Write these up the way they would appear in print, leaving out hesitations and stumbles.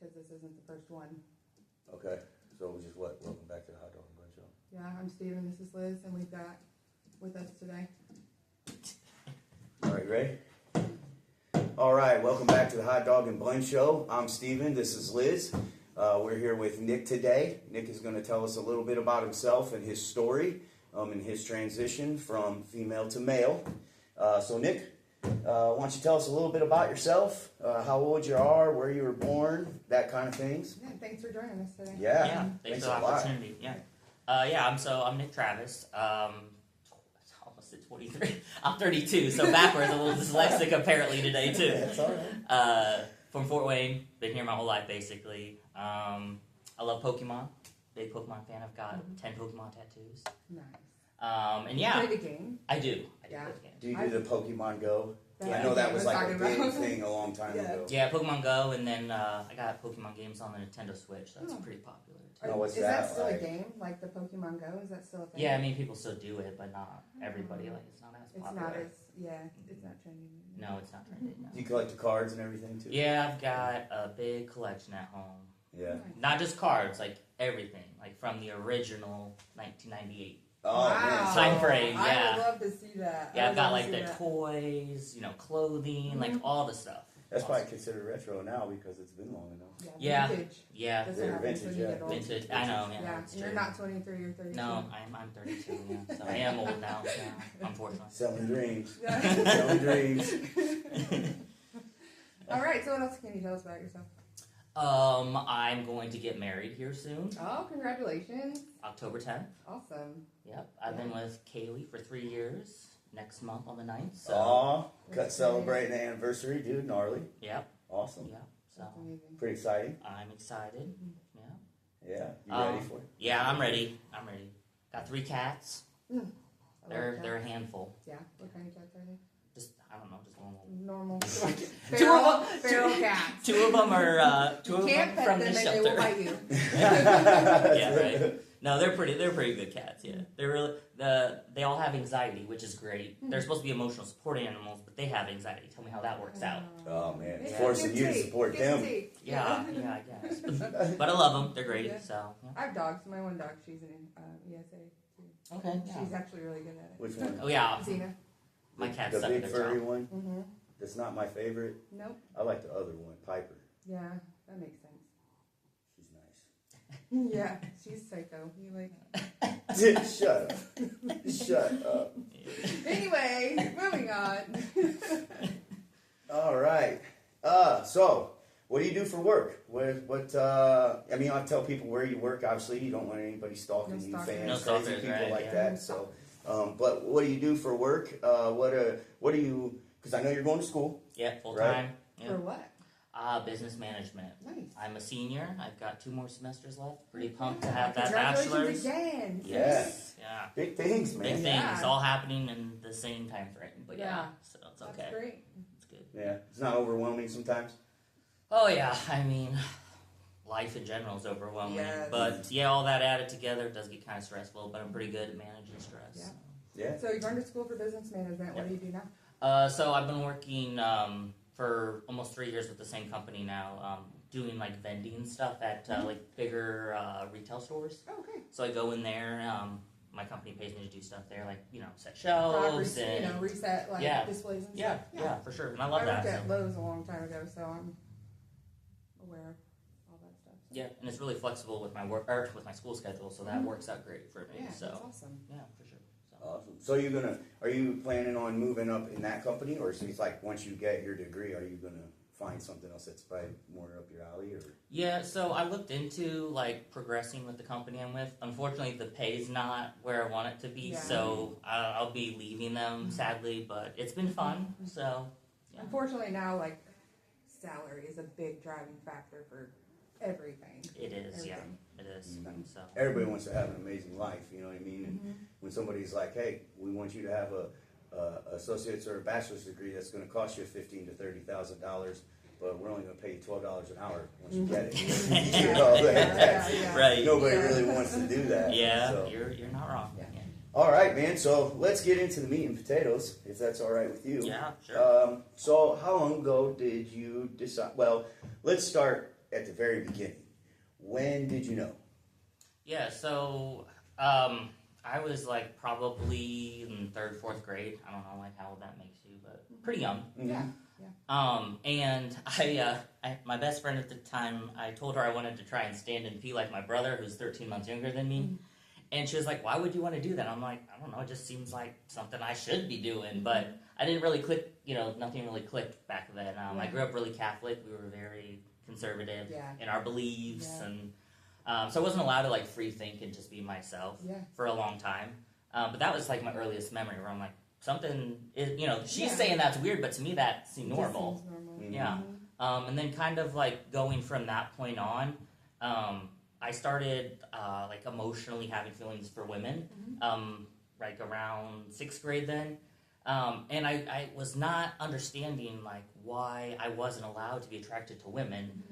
because this isn't the first one. Okay, so just what? Welcome back to the Hot Dog and Bun Show. Yeah, I'm Steven, this is Liz, and we've got with us today. All right, ready? All right, welcome back to the Hot Dog and Bun Show. I'm Steven, this is Liz. We're here with Nick today. Nick is going to tell us a little bit about himself and his story and his transition from female to male. So Nick, why don't you tell us a little bit about yourself, how old you are, where you were born, that kind of things. Yeah, thanks for joining us today. Yeah, thanks for the opportunity. I'm Nik Travis. I almost said 23. I'm 32, so backwards, a little dyslexic apparently today too. That's all right. From Fort Wayne, been here my whole life basically. I love Pokemon, big Pokemon fan. I've got 10 Pokemon tattoos. Nice. And yeah, You play the game? I do. Yeah. Play the game. Do you do the Pokemon Go? Yeah. I know that was like a Talking big about. thing a long time Yeah. ago. Yeah, Pokemon Go, and then I got Pokemon games on the Nintendo Switch. That's Oh. pretty popular too. Oh, what's is that that still like? a game? Like the Pokemon Go? Is that still a thing? Yeah, I mean people still do it, but not everybody. Like it's not as It's popular. not as, it's not trending. No, it's not trendy. No. Do you collect the cards and everything too? Yeah, I've got a big collection at home. Yeah. Not just cards, like everything, like from the original 1998. Oh man. Wow. Time frame, I yeah. would love to see that. Yeah, I I've would got love like to the see that. toys, clothing, like all the stuff. That's probably considered retro now because it's been long enough. Yeah. Vintage. Yeah, That's They're what happens vintage, when you yeah. get old. vintage. I know, yeah. Yeah, That's you're true. not 23 or 32. No, I'm 32. Yeah, so I am old now. Yeah, unfortunately. Selling dreams. Yeah. Selling dreams. All right, so what else can you tell us about yourself? I'm going to get married here soon, Oh, congratulations. October 10th. Awesome. Yep, I've been with Kaylee for 3 years. Next month on the 9th. So, Aw, That's celebrating the anniversary, dude. Gnarly. yep, Awesome. yep. So That's amazing. Pretty exciting. I'm excited. Yeah. Yeah. You ready for it? Yeah, I'm ready. Got 3 cats. I love They're cats. a handful. Yeah, what kind of cats are they? Just I don't know, just normal. Normal. Two Feral cats. 2 of them are You can't pet from them the and they will shelter. bite you. Yeah, right. No, they're pretty good cats. Yeah, they're really they all have anxiety, which is great. They're supposed to be emotional support animals, but they have anxiety. Tell me how that works out. Oh man, it's Yeah. forcing Give you to take. support Give them. take. Yeah, I guess. But I love them. They're great. Yeah. So yeah. I have dogs. My one dog, she's an ESA too. Okay. She's actually really good at it. Which one? Oh yeah, Xena. my cat's The stuck in big their furry jaw. one. Mm-hmm. That's not my favorite. Nope. I like the other one, Piper. Yeah, that makes sense. She's nice. Yeah, she's psycho. You like. Shut up. Shut up. Anyway, moving on. All right. So what do you do for work? I mean, I tell people where you work. Obviously, you don't want anybody stalking No you, stalking. fans, No crazy stalkers, people right, like yeah. that. So, but what do you do for work? What do you? Because I know you're going to school. Yeah, full Right. time. Yeah. For what? Business management. Nice. I'm a senior. I've got 2 more semesters left. Pretty pumped to have that Congratulations bachelor's. again. Yes. Yeah. Big things, Big man. things, Yeah. all happening in the same time frame. But yeah, Yeah. so it's That's okay. great. It's good. Yeah, it's not overwhelming sometimes. Oh yeah, I mean, life in general is overwhelming. Yes. But yeah, all that added together does get kind of stressful. But I'm pretty good at managing stress. Yeah. Yeah. So you're going to school for business management. What Yeah. do you do now? So I've been working for almost 3 years with the same company now, doing like vending stuff at like bigger retail stores. Oh, okay. So I go in there. My company pays me to do stuff there, like set shelves and Reset like Yeah. displays and yeah, stuff. yeah, for sure. And I love that. worked at so. Lowe's a long time ago, so I'm aware of all that stuff. Yeah, and it's really flexible with my work or with my school schedule, so that works out great for me. Yeah, so that's awesome. yeah, for sure. So. Awesome. So are you planning on moving up in that company, or is it like once you get your degree, are you gonna find something else that's probably more up your alley, or? Yeah, so I looked into like progressing with the company I'm with. Unfortunately, the pay's not where I want it to be, Yeah. so I'll be leaving them sadly. But it's been fun, so yeah. Unfortunately, now like salary is a big driving factor for everything. It is, yeah, Everything. it is. Mhm. So Everybody wants to have an amazing life, you know what I mean? And when somebody's like, "Hey, we want you to have a associate's or a bachelor's degree that's going to cost you $15,000 to $30,000, but we're only going to pay you $12 an hour once you get it." You know, Yeah. right, Nobody Yeah. really wants to do that. yeah, So. you're not wrong. Yeah. Yeah, All right, man. So let's get into the meat and potatoes, if that's all right with you. yeah, sure. So how long ago did you decide? Well, let's start at the very beginning. When did you know? Yeah, so I was like probably in third, fourth grade. I don't know like how old that makes you, but pretty young. Yeah. And my best friend at the time, I told her I wanted to try and stand and pee like my brother, who's 13 months younger than me. Mm-hmm. And she was like, "Why would you want to do that?" I'm like, "I don't know. It just seems like something I should be doing." But I didn't really click. Nothing really clicked back then. I grew up really Catholic. We were very conservative in our beliefs, and so I wasn't allowed to like free think and just be myself for a long time. But that was like my earliest memory where I'm like, something is, she's saying that's weird, but to me that seemed normal. Seems normal. Mm-hmm. Yeah. And then kind of like going from that point on, I started like emotionally having feelings for women, like around 6th grade then. And I was not understanding like why I wasn't allowed to be attracted to women.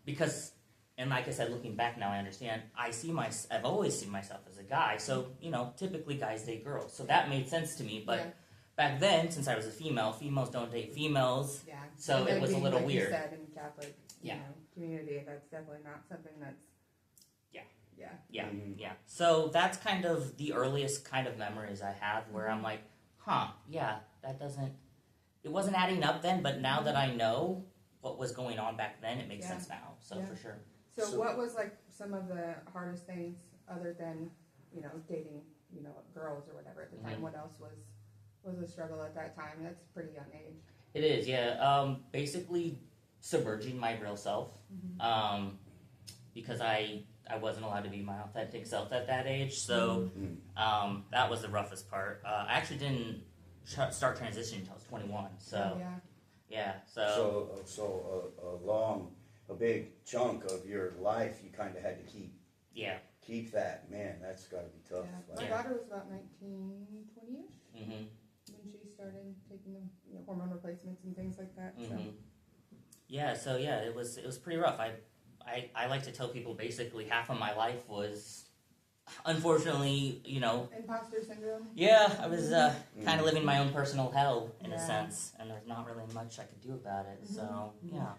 Because, and like I said, looking back now, I understand, I've always seen myself as a guy. So, typically guys date girls. So that made sense to me. But back then, since I was a female, females don't date females. Yeah. So And it was a being, little like weird. You said, in Catholic community, that's definitely not something that's. Yeah. So that's kind of the earliest kind of memories I have where I'm like, it wasn't adding up then, but now that I know what was going on back then, it makes sense now. So for sure. So what was like some of the hardest things other than, dating, girls or whatever at the time? What else was a struggle at that time? That's a pretty young age. It is, yeah. Basically submerging my real self. Because I wasn't allowed to be my authentic self at that age, so that was the roughest part. I actually didn't start transitioning until I was 21, so So a big chunk of your life you kind of had to keep that. Man, that's got to be tough. Yeah. My daughter was about 19, 20-ish when she started taking the hormone replacements and things like that. So. It was pretty rough. I like to tell people basically half of my life was, unfortunately, Imposter syndrome? Yeah, I was kind of living my own personal hell in a sense, and there's not really much I could do about it, so, yeah.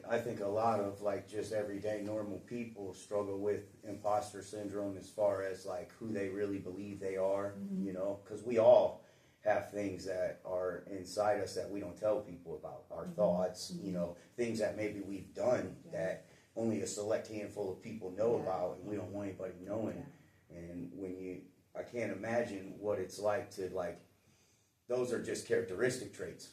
I think a lot of like just everyday normal people struggle with imposter syndrome as far as like who they really believe they are, because we all have things that are inside us that we don't tell people about, our thoughts, things that maybe we've done that only a select handful of people know about, and we don't want anybody knowing. And I can't imagine what it's like to those are just characteristic traits,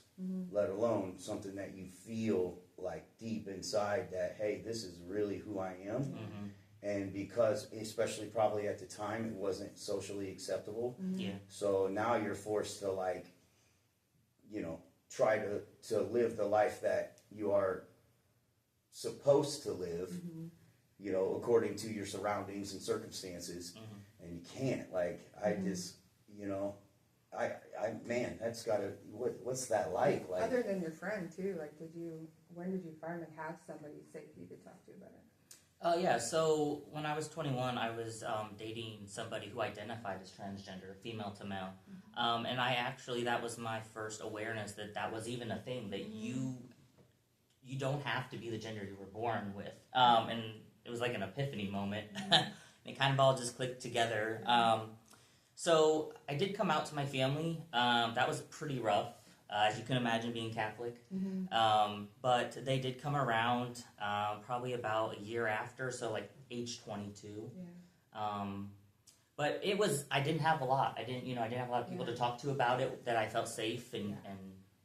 let alone something that you feel like deep inside that, hey, this is really who I am. And because, especially probably at the time, it wasn't socially acceptable. So now you're forced to try to live the life that you are supposed to live, according to your surroundings and circumstances, and you can't. Man, that's gotta. What's that like? Other than your friend too, when did you finally have somebody safe you could talk to about it? So when I was 21, I was dating somebody who identified as transgender, female to male. And that was my first awareness that was even a thing, that you don't have to be the gender you were born with. And it was like an epiphany moment. And it kind of all just clicked together. So I did come out to my family. That was pretty rough, as you can imagine, being Catholic. But they did come around probably about a year after, so like age 22. But I didn't have a lot. I didn't have a lot of people to talk to about it that I felt safe and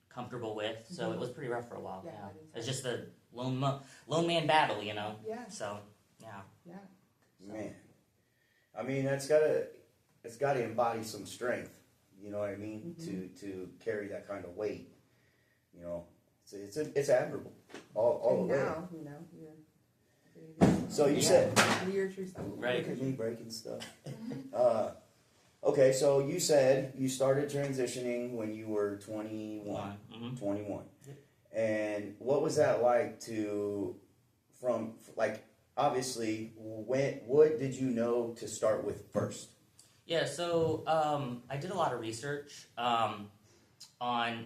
comfortable with. So it was pretty rough for a while. It's just a lone man battle, Yeah. So Man, I mean it's got to embody some strength. You know what I mean? To carry that kind of weight. It's admirable all the way. Now, So you said your true self. Right. Look at me breaking stuff. Okay, so you said you started transitioning when you were 21. 21. And what was that like obviously, what did you know to start with first? Yeah, so I did a lot of research.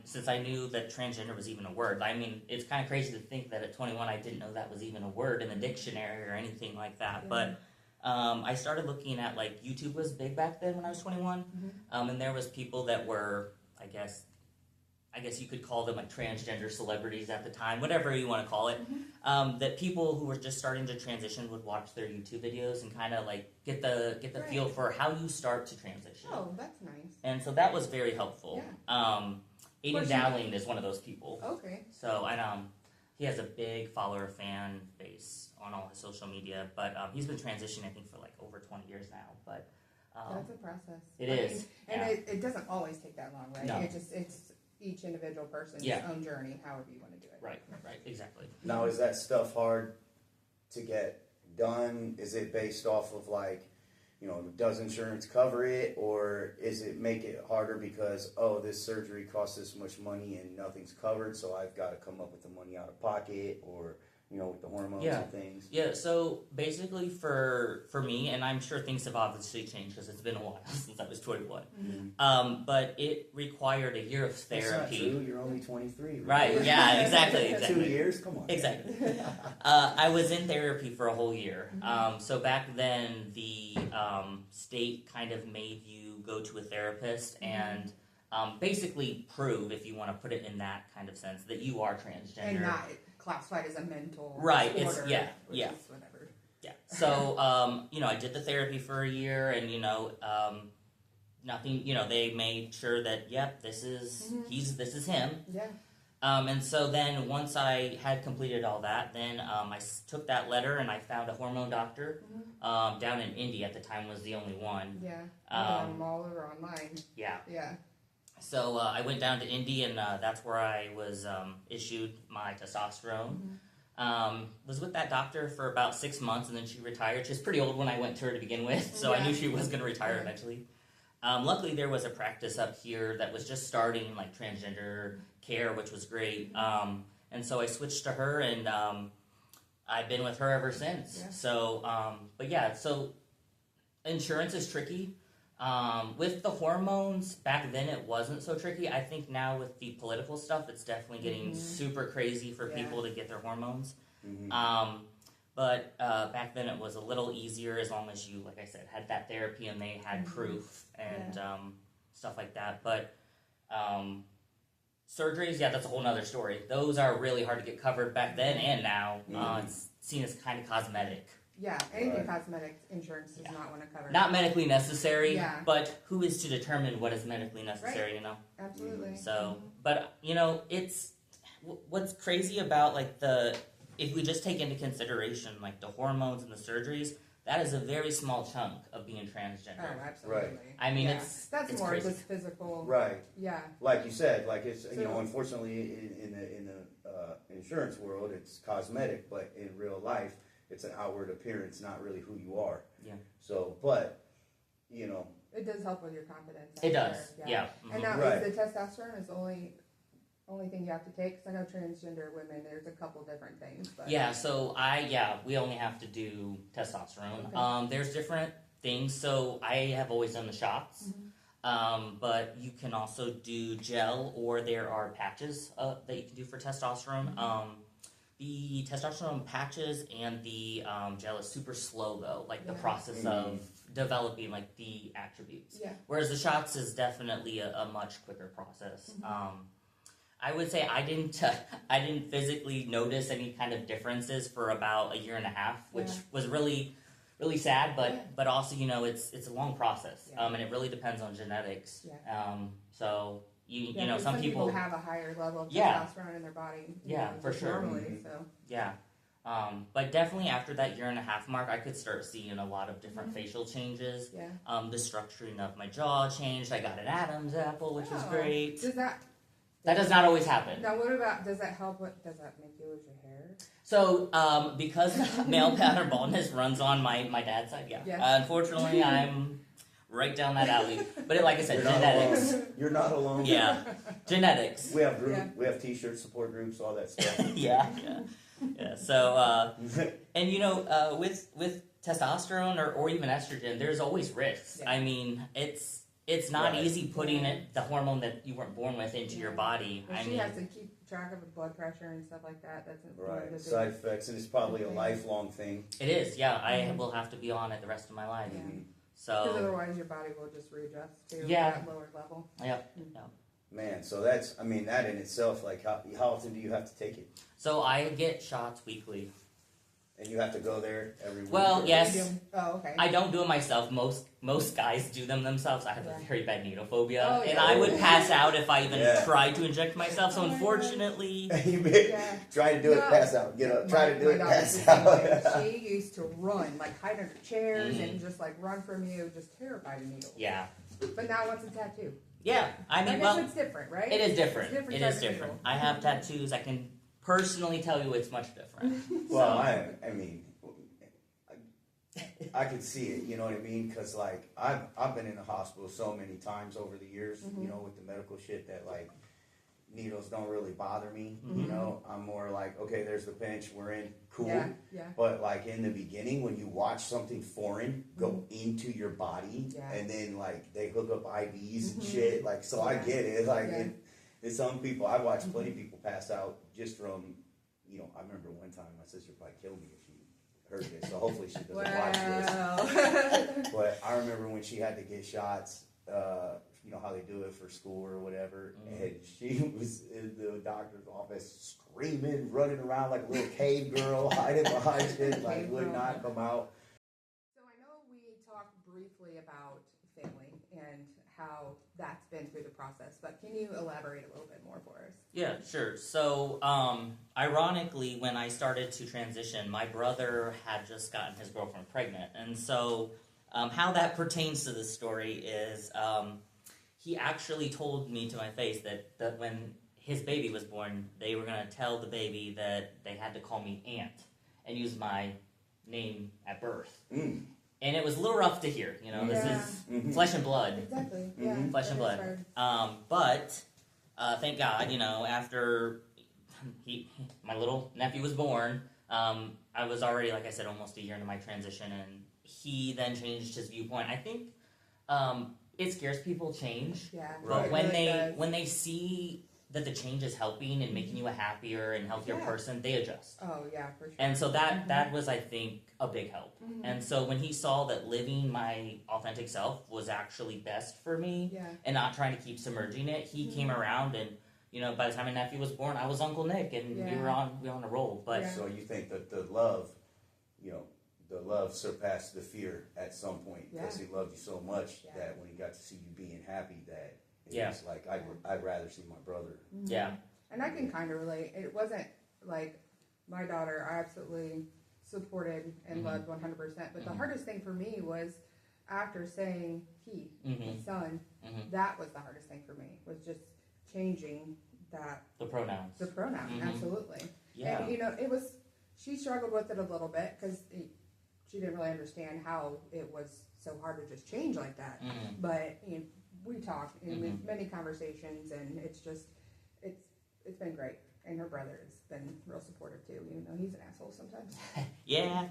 since I knew that transgender was even a word. I mean, it's kind of crazy to think that at 21 I didn't know that was even a word in the dictionary or anything like that. Yeah. But I started looking at, like, YouTube was big back then when I was 21, and there was people that were, I guess you could call them like transgender celebrities at the time, whatever you want to call it. That people who were just starting to transition would watch their YouTube videos and kind of like get the Right. feel for how you start to transition. Oh, that's nice. And so that was very helpful. Aiden Where's he- Dowling is one of those people. Okay. So, and he has a big follower fan base on all his social media, but he's been transitioning, I think, for like over 20 years now. But That's a process. it I is. mean, and it doesn't always take that long, right? No. It's each individual person's Yeah. own journey, however you want to do it. Right, exactly. Now, is that stuff hard to get done? Is it based off of like, you know, does insurance cover it, or is it make it harder because, oh, this surgery costs this much money and nothing's covered, so I've got to come up with the money out of pocket, or, you know, with the hormones Yeah. and things? Yeah, so basically for me, and I'm sure things have obviously changed because it's been a while since I was 21, but it required a year of That's not therapy. true. You're only 23. Right, yeah, exactly. 2 years? Come on. Exactly. I was in therapy for a whole year. So back then, the state kind of made you go to a therapist and basically prove, if you want to put it in that kind of sense, that you are transgender. And not classified as a mental Right, disorder. it's- yeah, which yeah. is whatever. Yeah. So, I did the therapy for a year, and nothing. They made sure that, yep, this is this is him. Yeah. And so then once I had completed all that, then I took that letter and I found a hormone doctor down in Indy. At the time was the only one. Yeah. I'm all over online. Yeah. Yeah. So I went down to Indy, and that's where I was issued my testosterone. Was with that doctor for about 6 months, and then she retired. She was pretty old when I went to her to begin with, so I knew she was going to retire eventually. Luckily, there was a practice up here that was just starting, like, transgender care, which was great. And so I switched to her, and I've been with her ever since. Yeah. So, so insurance is tricky. With the hormones, back then it wasn't so tricky. I think now with the political stuff, it's definitely getting super crazy for people to get their hormones. But back then it was a little easier as long as you, like I said, had that therapy and they had proof and stuff like that. But surgeries, that's a whole nother story. Those are really hard to get covered back then and now. It's seen as kind of cosmetic. Yeah, anything cosmetic insurance does not want to cover. Not medically necessary, Yeah. but who is to determine what is medically necessary, Absolutely. So, but, it's, what's crazy about, like, if we just take into consideration, like, the hormones and the surgeries, that is a very small chunk of being transgender. Oh, absolutely. Right. I mean, that's it's more crazy. just physical. Right. Yeah. Like you said, like it's So- unfortunately in the insurance world it's cosmetic, but in real life it's an outward appearance, not really who you are. Yeah. So, but It does help with your confidence. It I'm does. sure, Yeah. And now Right. is the testosterone is the only thing you have to take? Because I know transgender women, there's a couple different things. But Yeah, so we only have to do testosterone. Okay. There's different things. So I have always done the shots, but you can also do gel, or there are patches that you can do for testosterone. The testosterone patches and the gel is super slow though, like the process of developing like the attributes. Yeah. Whereas the shots is definitely a much quicker process. I would say I didn't physically notice any kind of differences for about a year and a half, which was really, really sad. But also, it's a long process, and it really depends on genetics. Yeah. So you know, 'cause some people have a higher level of Yeah. testosterone in their body. For just sure. Normally, so Yeah. But definitely after that year and a half mark, I could start seeing a lot of different facial changes. yeah. The structuring of my jaw changed. I got an Adam's apple, which was Oh. great. Does that? That does not always happen. Now, what about? Does that help? Does that make you lose your hair? So, because male pattern baldness runs on my dad's side, Yeah. Unfortunately, I'm right down that alley. But like I said, genetics. You're not alone. Yeah, genetics. We have Yeah. we have t-shirts, support groups, all that stuff. Yeah. So, and with testosterone or even estrogen, there's always risks. Yeah. I mean, it's it's not Right. easy putting the hormone that you weren't born with into your body. And I she mean, has to keep track of her blood pressure and stuff like that. That's one of the Right. biggest- Side effects, and it's probably a lifelong thing. it is. Yeah, I will have to be on it the rest of my life. Yeah. Mhm. Because So otherwise your body will just readjust to Yeah. that lower level. Man, so that's, I mean, that in itself, like, how often do you have to take it? so I get shots weekly. And you have to go there every week? Well, or- yes. You do- Oh, okay. I don't do it myself. Most guys do them themselves. I have a Yeah. very bad needle phobia, Oh, and yeah. I would pass out if I even Yeah. tried to inject myself. So Oh my God. unfortunately, You may Yeah. try to do it, No. pass out. Get up, try to do My it, daughter's pass the same way. out. She used to run, like hide under chairs Mhm. and just like run from you, just terrified of needles. yeah, But now what's a tattoo? yeah. I I mean, guess well, it's different, right? it is different. It's different It type is of different. needle. I have tattoos. I can personally tell you it's much different. Well, So- I mean, I could see it, you know what I mean? Because, like, I've been in the hospital so many times over the years, you know, with the medical shit that, like, needles don't really bother me, you know? I'm more like, okay, there's the pinch, we're in, cool. Yeah, yeah. But, like, in the beginning, when you watch something foreign go into your body, Yeah. and then, like, they hook up IVs and shit, like, so I Yeah. get it. Like, Yeah. it's some people, I watched plenty of people pass out just from, you know, I remember one time my sister probably killed me if she heard this, so hopefully she doesn't watch this. Wow. But I remember when she had to get shots, you know how they do it for school or whatever, and she was in the doctor's office screaming, running around like a little cave girl, hiding behind shit, like Cave would girl. not come out. So I know we talked briefly about family and how that's been through the process, but can you elaborate a little bit more for us? Yeah, sure. So, ironically, when I started to transition, my brother had just gotten his girlfriend pregnant. And so, how that pertains to this story is he actually told me to my face that when his baby was born, they were going to tell the baby that they had to call me Aunt and use my name at birth. Mm. And it was a little rough to hear. You know, this Yeah. is flesh and blood. Exactly. Yeah. Mhm. Flesh and that is blood. hard. But thank God, you know, after my little nephew was born, I was already, like I said, almost a year into my transition, and he then changed his viewpoint. I think it scares people change, Yeah. Right. but when It really does. when they see that the change is helping and making you a happier and healthier Yeah. person, they adjust. Oh yeah, for sure. And so that was, I think, a big help. Mhm. And so when he saw that living my authentic self was actually best for me, Yeah. and not trying to keep submerging it, he came around, and you know, by the time my nephew was born, I was Uncle Nick, and we Yeah. were on a roll. But Yeah. So you think that the love, you know, the love surpassed the fear at some point because Yeah. he loved you so much Yeah. that when he got to see you being happy, that it Yeah. was like I'd rather see my brother. Mhm. yeah, And I can kind of relate. It wasn't like my daughter, I absolutely supported and Mhm. loved 100%. But the Mhm. hardest thing for me was after saying he, my Mhm. son, Mhm. that was the hardest thing for me, was just changing that, the pronouns. the pronoun. Mhm. Absolutely. Yeah, And, you know, it was, she struggled with it a little bit because she didn't really understand how it was so hard to just change like that. Mhm. But you know, we talked in Mhm. many conversations, and it's just it's been great. And her brother has been real supportive too, even though he's an asshole sometimes. yeah,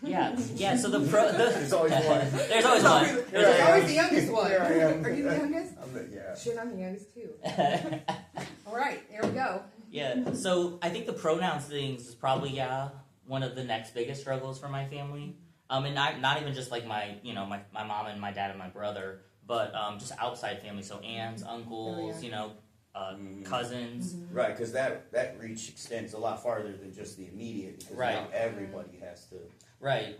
yeah. So the There's always one. There's always one. Here He's I am. always the youngest one. Here I am. Are you the youngest? Yeah. Shit, I'm the youngest too. All right, here we go. Yeah. So I think the pronouns things is probably one of the next biggest struggles for my family. And not even just like my mom and my dad and my brother, but just outside family. So aunts, uncles, Oh, yeah. you know, Mhm. cousins. Right, because that reach extends a lot farther than just the immediate. Because Right. now everybody has to. Right.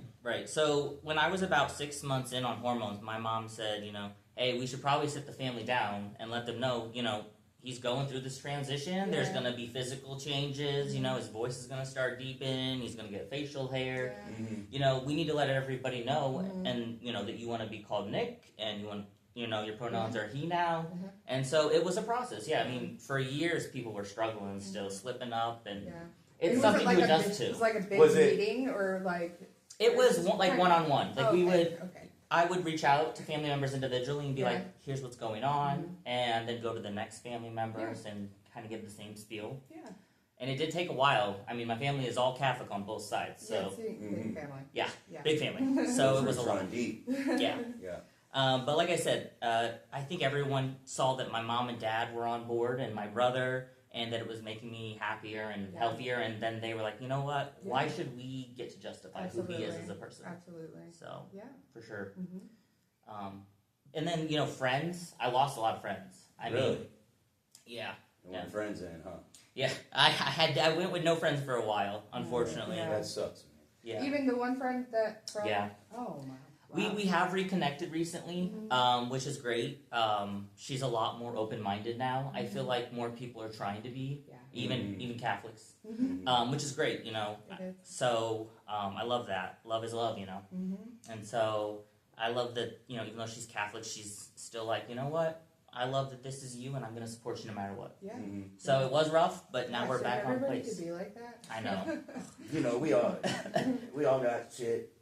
So when I was about 6 months in on hormones, my mom said, you know, hey, we should probably sit the family down and let them know, you know, he's going through this transition. There's Yeah. going to be physical changes. You know, his voice is going to start deepening. He's going to get facial hair. Yeah. Mhm. You know, we need to let everybody know, Mhm. and you know that you want to be called Nick, and you want, you know, your pronouns are he now. Mhm. And so it was a process. Yeah, I mean, for years people were struggling, still slipping up, and Yeah. it's And something was it to like a adjust big, It was to. like a big Was it- meeting or like. It was just like kind of- one-on-one. Like we would. Okay. I would reach out to family members individually and be Yeah. like, here's what's going on, Mhm. and then go to the next family members and kind of give the same spiel. Yeah. And it did take a while. I mean, my family is all Catholic on both sides, so Yeah, see, big family. Yeah. Yeah. big family. So it was a lot. Run deep. Yeah. Yeah. But like I said, I think everyone saw that my mom and dad were on board, and my brother, and that it was making me happier and healthier. And then they were like, you know what? Why should we get to justify who he is as a person? Absolutely. So Yeah, for sure. Mm-hmm. And then friends. I lost a lot of friends. I Really? mean, yeah. You want friends in, huh? Yeah, I went with no friends for a while, unfortunately. Yeah. That sucks, man. Yeah. Even the one friend that from. Yeah. Oh my. Wow. We have reconnected recently, which is great. She's a lot more open-minded now. I feel like more people are trying to be, even Catholics, which is great, It is. So I love that. Love is love, And so I love that, even though she's Catholic, she's still like, you know what? I love that this is you, and I'm going to support you no matter what. Yeah. So it was rough, but now we're back on everybody place. could be like that. I know. We all got shit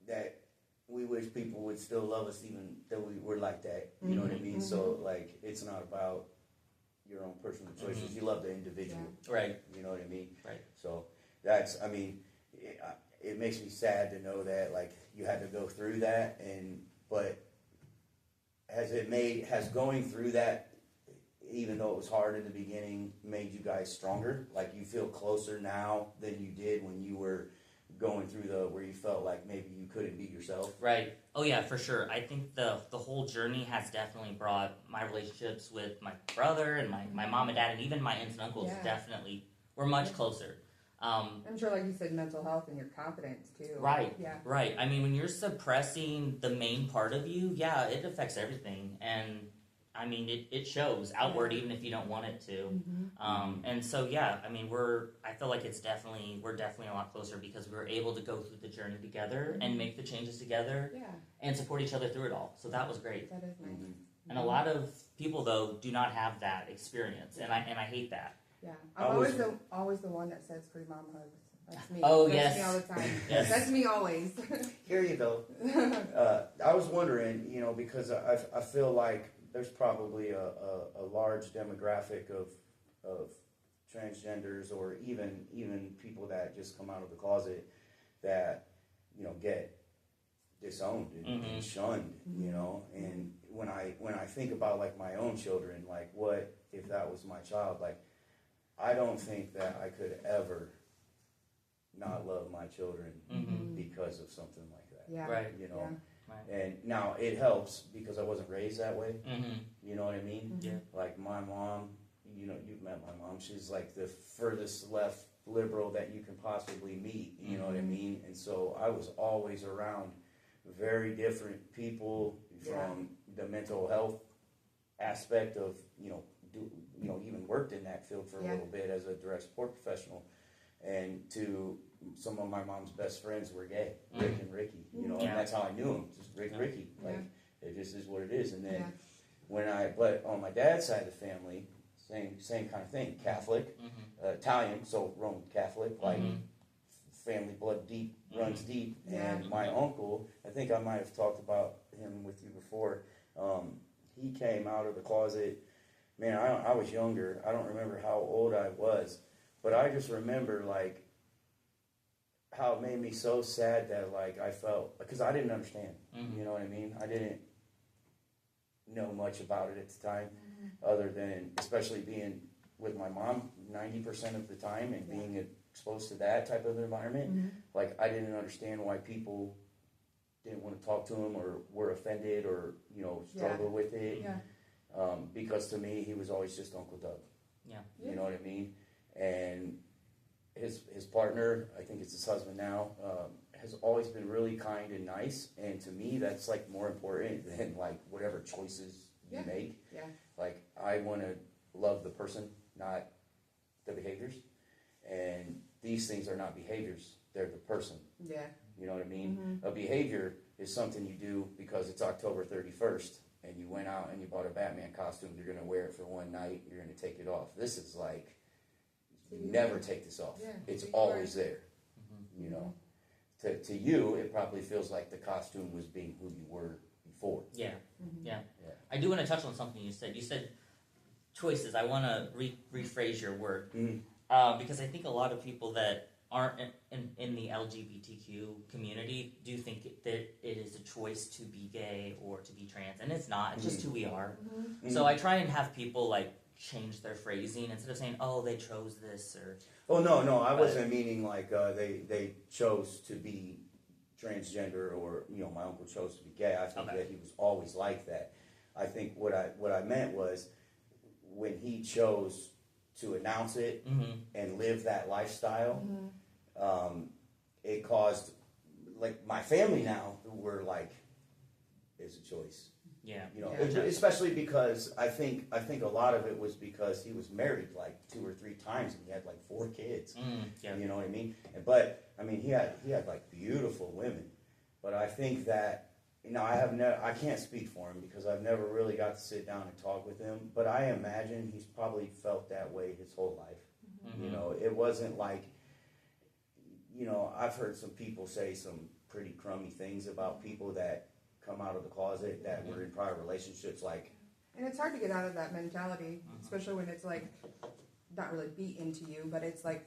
that we wish people would still love us even though we were like that. You know what I mean? So, like, it's not about your own personal choices. You love the individual. Right. You know what I mean? Right. So, it makes me sad to know that, like, you had to go through that, but has going through that, even though it was hard in the beginning, made you guys stronger? Like, you feel closer now than you did when you were going through where you felt like maybe you couldn't be yourself? Right. Oh yeah, for sure. I think the whole journey has definitely brought my relationships with my brother and my mom and dad and even my aunts and uncles definitely were much closer. I'm sure, like you said, mental health and your confidence too. Right. Yeah. Right. I mean, when you're suppressing the main part of you, it affects everything, and I mean, it shows outward even if you don't want it to. And so, I mean, I feel like we're definitely a lot closer because we were able to go through the journey together and make the changes together and support each other through it all. So that was great. That is nice. And a lot of people, though, do not have that experience, and I hate that. Yeah. I'm always the one that says free mom hugs. That's me. Oh, That's yes. me all the time. Yes. That's me always. Here you go. I was wondering, because I feel like there's probably a large demographic of transgenders or even people that just come out of the closet that get disowned and shunned, and when I think about like my own children, like what if that was my child, like I don't think that I could ever not love my children because of something like that. Yeah. Right. Yeah. And now it helps because I wasn't raised that way. You know what I mean? Yeah. Like my mom, you've met my mom. She's like the furthest left liberal that you can possibly meet. You know what I mean? And so I was always around very different people from the mental health aspect of, even worked in that field for a little bit as a direct support professional. And to some of my mom's best friends were gay, Rick and Ricky, and that's how I knew them, just Rick and Ricky. Like, it just is what it is. And then but on my dad's side of the family, same kind of thing, Catholic, Italian, so Roman Catholic, like family blood deep, runs deep. And my uncle, I think I might have talked about him with you before, he came out of the closet, man, I was younger, I don't remember how old I was, but I just remember, like, how it made me so sad that, like, I felt, because I didn't understand, you know what I mean? I didn't know much about it at the time, other than, especially being with my mom 90% of the time and being exposed to that type of environment. Like, I didn't understand why people didn't want to talk to him or were offended or, struggle with it. Because to me, he was always just Uncle Doug. You know what I mean? And his partner, I think it's his husband now, has always been really kind and nice. And to me, that's like more important than like whatever choices you make. Like, I want to love the person, not the behaviors. And these things are not behaviors, they're the person. You know what I mean? A behavior is something you do because it's October 31st and you went out and you bought a Batman costume, you're going to wear it for one night, you're going to take it off. This is like, you never take this off. It's always there. To you, it probably feels like the costume was being who you were before. I do want to touch on something you said. You said choices. I want to rephrase your word. Because I think a lot of people that aren't in the LGBTQ community do think that it is a choice to be gay or to be trans, and it's not. It's just who we are. Mm-hmm. So I try and have people like change their phrasing instead of saying, "Oh, they chose this," or. Oh no, I wasn't meaning like they chose to be transgender, or my uncle chose to be gay. I think that he was always like that. I think what I meant was when he chose to announce it and live that lifestyle, it caused like my family now who were like, it's a choice. Yeah. Especially because I think a lot of it was because he was married like 2 or 3 times and he had like 4 kids. You know what I mean? But I mean he had like beautiful women. But I think that I can't speak for him because I've never really got to sit down and talk with him. But I imagine he's probably felt that way his whole life. It wasn't like I've heard some people say some pretty crummy things about people that come out of the closet that were in prior relationships, and it's hard to get out of that mentality, especially when it's like not really beat into you, but it's like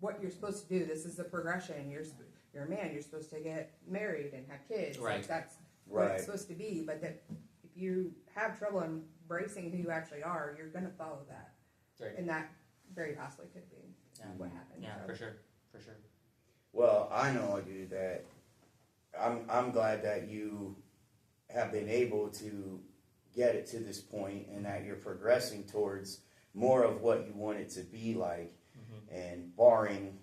what you're supposed to do. This is the progression. You're a man. You're supposed to get married and have kids. Right. Like that's what it's supposed to be. But that if you have trouble embracing who you actually are, you're going to follow that. Right. And that very possibly could be what happened. Yeah, so. for sure. Well, I know, dude, that I'm glad that you have been able to get it to this point and that you're progressing towards more of what you want it to be like, and barring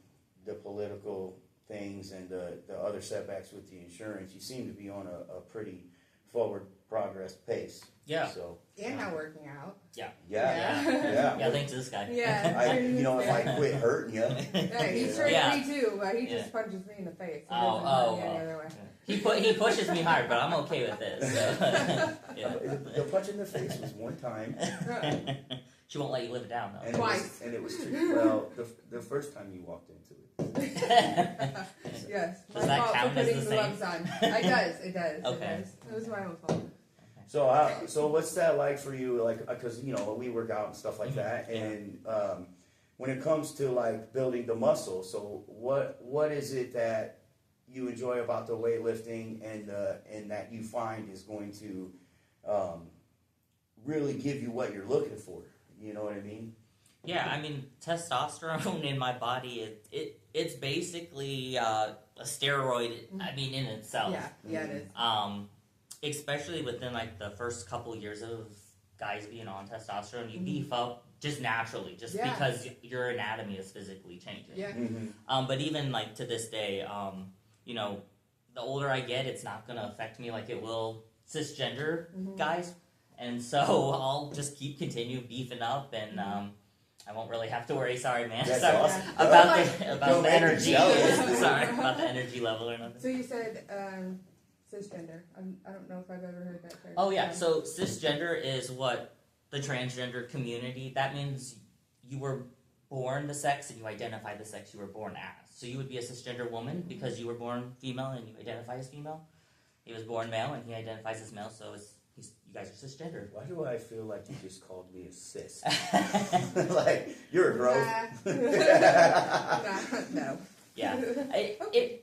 the political things and the other setbacks with the insurance, you seem to be on a pretty forward progress pace. Yeah. So And now working out. yeah. Yeah, thanks to this guy. Yeah. If I quit hurting you. Hey, he's trained me too, but he just punches me in the face. He doesn't hurt me any other way. He pushes me hard, but I'm okay with this. So. The punch in the face was one time. She won't let you live it down though. And Twice. It was well, the first time you walked into it. Yes. Does My that fault count for as putting the same? gloves on. It does. Okay. It was my own fault. So what's that like for you? Like, because we work out and stuff like that, and when it comes to like building the muscle, so what is it that you enjoy about the weightlifting and that you find is going to really give you what you're looking for? You know what I mean? Yeah, I mean testosterone in my body, it's basically a steroid. I mean in itself. Yeah, it is. Especially within like the first couple years of guys being on testosterone, you beef up just naturally, because your anatomy is physically changing. Yeah. But even like to this day, the older I get, it's not gonna affect me like it will cisgender guys, and so I'll just continue beefing up, and I won't really have to worry. Sorry, man. That's Sorry awesome. about the energy. Jealous. Sorry about the energy level or nothing. So you said cisgender. I don't know if I've ever heard that term. Oh yeah, so cisgender is what the transgender community. That means you were born the sex and you identify the sex you were born as. So you would be a cisgender woman because you were born female and you identify as female. He was born male and he identifies as male, so you guys are cisgender. Why do I feel like you just called me a cis? Like, you're a growth. No. Yeah.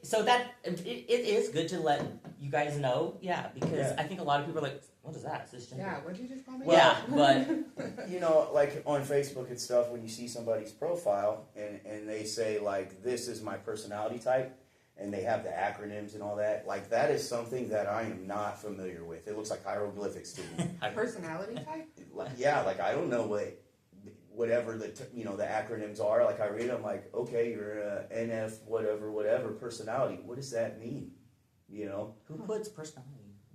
So that it is good to let you guys know, because I think a lot of people are like, what is that? Cisgender? Yeah, what did you just call me? Well, but like on Facebook and stuff, when you see somebody's profile and they say like, this is my personality type, and they have the acronyms and all that, like that is something that I am not familiar with. It looks like hieroglyphics to me. Personality type? Like I don't know whatever the acronyms are. Like I read them, like, okay, you're a NF whatever personality. What does that mean? Who puts personality?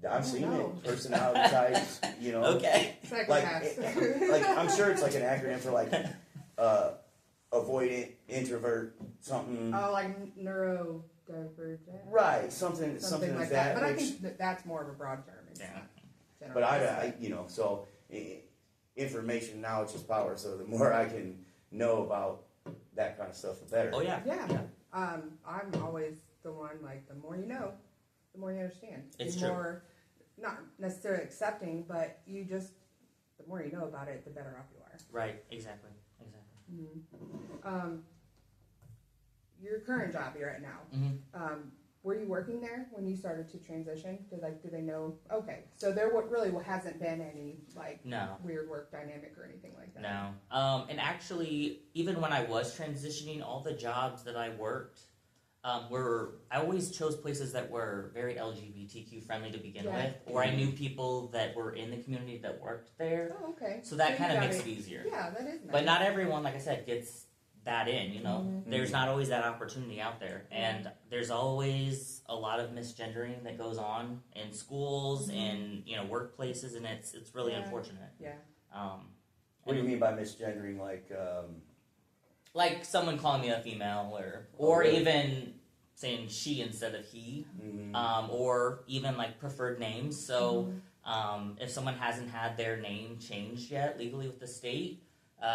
I've seen it. Personality types. Okay. Like I'm sure it's like an acronym for like avoidant, introvert, something. Oh, like neurodivergent. Right, something like that. But I think that's more of a broad term. It's not But so information, knowledge is power. So the more I can know about that kind of stuff, the better. Oh yeah. I'm always the one, like, the more you know, the more you understand. It's the true. more, not necessarily accepting, but the more you know about it, the better off you are. Right. Exactly. Mm-hmm. your current job you're at now. Mm-hmm. Were you working there when you started to transition? Do they know? Okay, so there really hasn't been any weird work dynamic or anything like that. No. And actually, even when I was transitioning, all the jobs that I worked I always chose places that were very LGBTQ friendly to begin with, or I knew people that were in the community that worked there. Oh, okay. So that kind of makes it easier. Yeah, that is nice. But not everyone, like I said, gets that in, you know. Mm-hmm. There's not always that opportunity out there. And there's always a lot of misgendering that goes on in schools and, you know, workplaces, and it's really unfortunate. Yeah. What do you mean by misgendering? Like someone calling me a female, or even saying she instead of he, or even like preferred names. So if someone hasn't had their name changed yet legally with the state,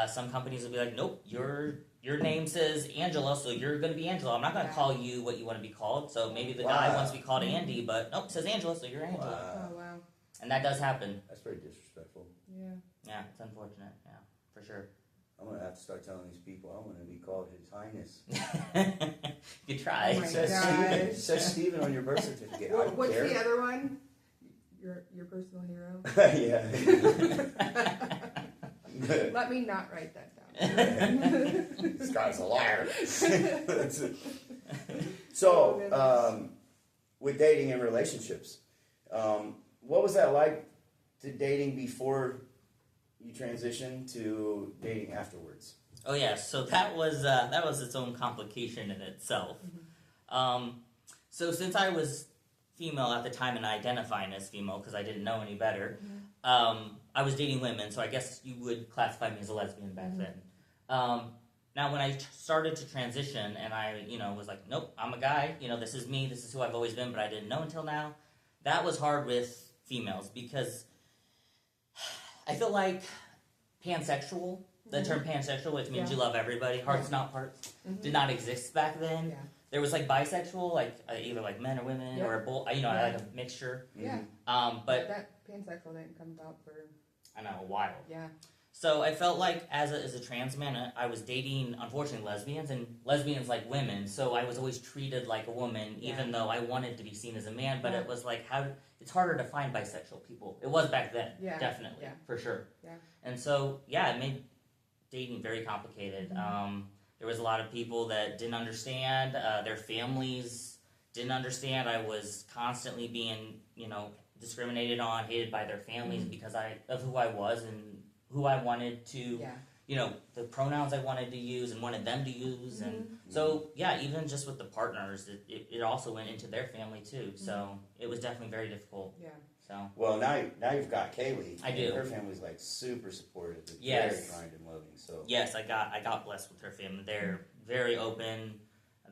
some companies will be like, nope, your name says Angela, so you're going to be Angela. I'm not going to call you what you want to be called. So maybe the guy wants to be called Andy, but nope, it says Angela, so you're Angela. Wow. Oh, wow. And that does happen. That's very disrespectful. Yeah. Yeah, it's unfortunate. Yeah, for sure. I'm going to have to start telling these people I want to be called His Highness. You try. Oh my It says Stephen on your birth certificate. What's the other one? Your personal hero? Yeah. Let me not write that down. This guy's a liar. So, with dating and relationships, what was that like to dating before you transitioned to dating afterwards? Oh yeah, so that was its own complication in itself. So since I was female at the time and identifying as female because I didn't know any better, I was dating women, so I guess you would classify me as a lesbian back then. Now when I started to transition and I, was like, nope, I'm a guy, this is me, this is who I've always been, but I didn't know until now. That was hard with females because I feel like pansexual, the term pansexual, which means you love everybody, hearts not parts, did not exist back then. Yeah. There was like bisexual, like either like men or women or both, like a mixture. Yeah. But that pansexual didn't come about for a while. Yeah. So I felt like as a trans man, I was dating, unfortunately, lesbians, and lesbians like women. So I was always treated like a woman, even though I wanted to be seen as a man. But it was like it's harder to find bisexual people. It was back then, definitely, for sure. Yeah. And so it made dating very complicated. There was a lot of people that didn't understand. Their families didn't understand. I was constantly being, discriminated on, hated by their families because of who I was and who I wanted to, the pronouns I wanted to use and wanted them to use. And so, even just with the partners, it also went into their family too. So it was definitely very difficult. Yeah. So. Well, now you've got Kaylee. I do. Her family's like super supportive. Yes. Very kind and loving. So. Yes, I got blessed with her family. They're very open.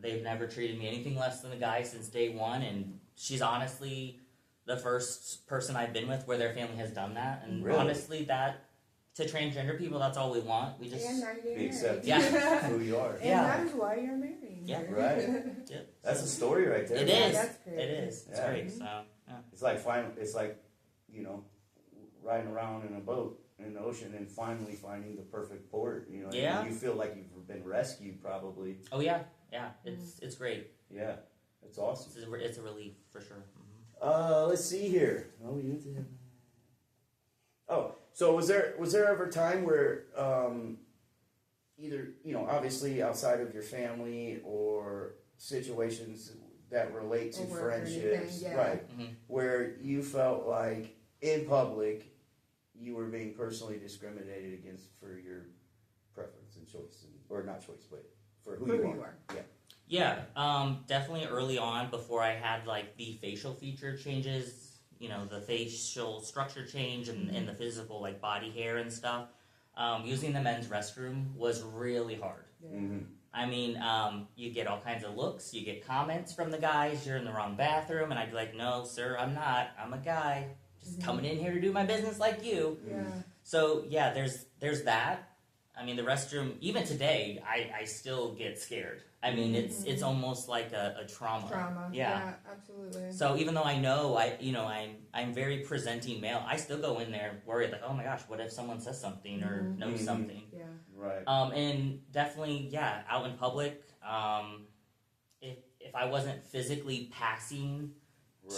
They've never treated me anything less than a guy since day one, and she's honestly the first person I've been with where their family has done that. And honestly, that to transgender people, that's all we want. We just be accepted who you are. And that is why you're married. Yeah, right. That's a story right there. It is. That's great. It is. It's great. So it's like riding around in a boat in the ocean and finally finding the perfect port. You feel like you've been rescued, probably. Oh yeah. It's great. Yeah, it's awesome. It's a relief for sure. Let's see here. So was there ever a time where either obviously outside of your family or situations that relate to friendships, right, where you felt like in public you were being personally discriminated against for your preference and choice, or not choice, but for who you are. Yeah, definitely early on before I had like the facial feature changes, the facial structure change and the physical like body hair and stuff. Using the men's restroom was really hard. I mean, you get all kinds of looks, you get comments from the guys, you're in the wrong bathroom, and I'd be like, no, sir, I'm not. I'm a guy, just coming in here to do my business like you. So, there's that. I mean, the restroom, even today, I still get scared. I mean, it's almost like a trauma. Yeah, absolutely. So even though I know I'm very presenting male, I still go in there worried like, oh my gosh, what if someone says something or knows something? Yeah. Right. And definitely, out in public, if I wasn't physically passing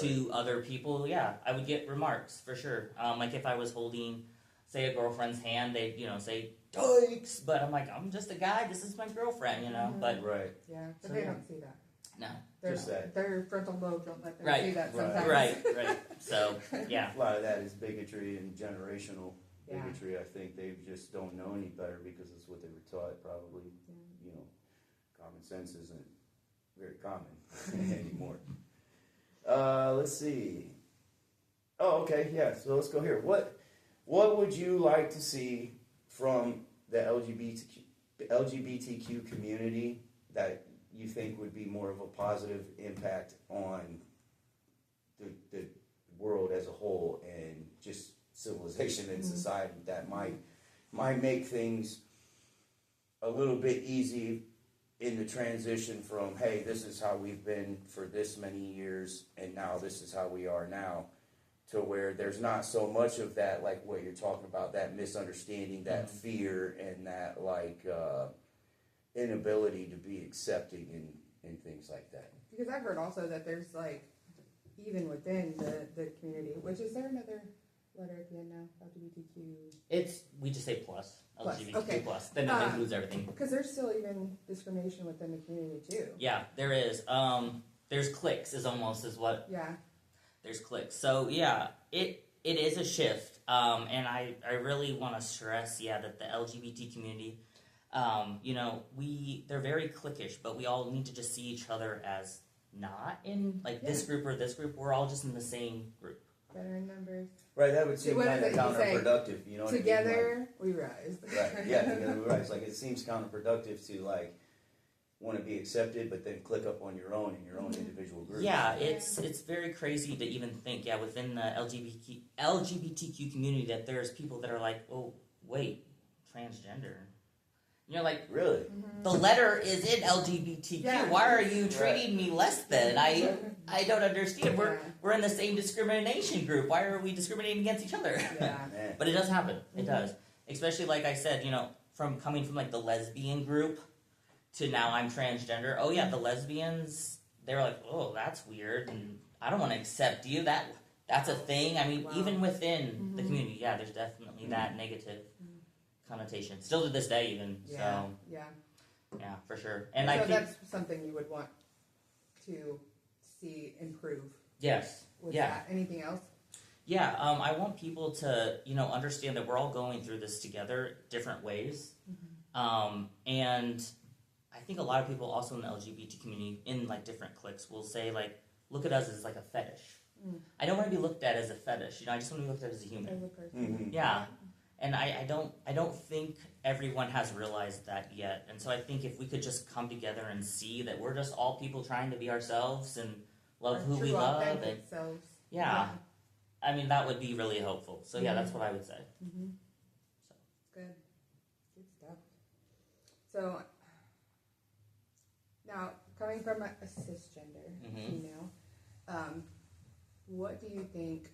to other people, yeah, I would get remarks for sure. Like if I was holding, say, a girlfriend's hand, they'd, say, "Dykes," but I'm like, I'm just a guy, this is my girlfriend, but Right. Yeah, but So, they yeah. don't see that. no. Just that. Their frontal lobe don't let them Right. see that Right. sometimes. Right. So, yeah. A lot of that is bigotry and generational Yeah. bigotry. I think they just don't know any better because it's what they were taught. Probably, common sense isn't very common anymore. Let's see. Oh, okay, yeah. So let's go here. What would you like to see from the LGBTQ community that you think would be more of a positive impact on the world as a whole and just civilization and society that might make things a little bit easy in the transition from, hey, this is how we've been for this many years and now this is how we are now, to where there's not so much of that, like what you're talking about, that misunderstanding, that fear, and that inability to be accepting and things like that. Because I've heard also that there's even within the community, which is there another letter at the end now? LGBTQ. We just say plus. Plus, LGBTQ okay. plus. Then it includes everything. Because there's still even discrimination within the community too. Yeah, there is. There's cliques is what. Yeah. There's cliques. So yeah, it is a shift. And I really want to stress, that the LGBT community, they're very cliquish, but we all need to just see each other as not in this group or this group. We're all just in the same group. Better in numbers. Right, that would seem What kind is of it you say? counterproductive. You know what I mean? Together we rise. Right, yeah, together we rise. It seems counterproductive to want to be accepted, but then click up on your own in your own individual group. Yeah, it's very crazy to even think, within the LGBTQ community that there's people that are like, oh, wait, transgender. You're like, really? The letter is in LGBTQ. Yeah. Why are you treating me less than? I don't understand. We're in the same discrimination group. Why are we discriminating against each other? Yeah. But it does happen. It does. Especially, like I said, from coming from the lesbian group to now I'm transgender. Oh yeah, the lesbians, they're like, oh, that's weird, and I don't want to accept you. That's a thing. I mean, even within the community, there's definitely that negative connotation. Still to this day, even. Yeah. So, Yeah. yeah, for sure. And so I think that's something you would want to see improve. yes. With Yeah. that. Anything else? Yeah, I want people to, understand that we're all going through this together, different ways. And I think a lot of people also in the LGBT community, in different cliques, will say look at us as a fetish. I don't want to be looked at as a fetish. I just want to be looked at as a human. As a person. Mm-hmm. Yeah, and I don't think everyone has realized that yet. And so I think if we could just come together and see that we're just all people trying to be ourselves and love who we love, and selves. yeah. I mean, that would be really helpful. So, yeah, that's what I would say. Mm-hmm. So. Good. Good stuff. So, now, coming from a cisgender female, what do you think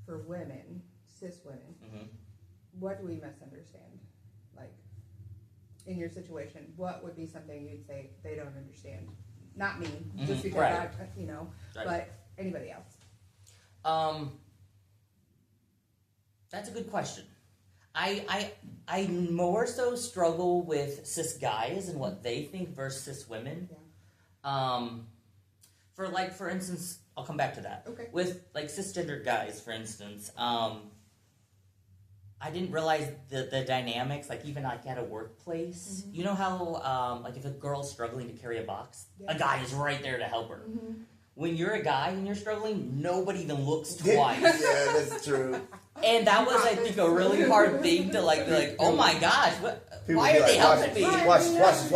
for women, cis women, what do we misunderstand? In your situation, what would be something you'd say they don't understand? Not me, just because right. but anybody else. That's a good question. I more so struggle with cis guys and what they think versus cis women. Yeah. For instance, I'll come back to that. Okay. With cisgender guys, for instance, I didn't realize the dynamics, even at a workplace. You know how if a girl's struggling to carry a box, a guy is right there to help her. When you're a guy and you're struggling, nobody even looks twice. Yeah, that's true. And that was, I think, a really hard thing to be like, oh my gosh, why are they helping me? Watch this.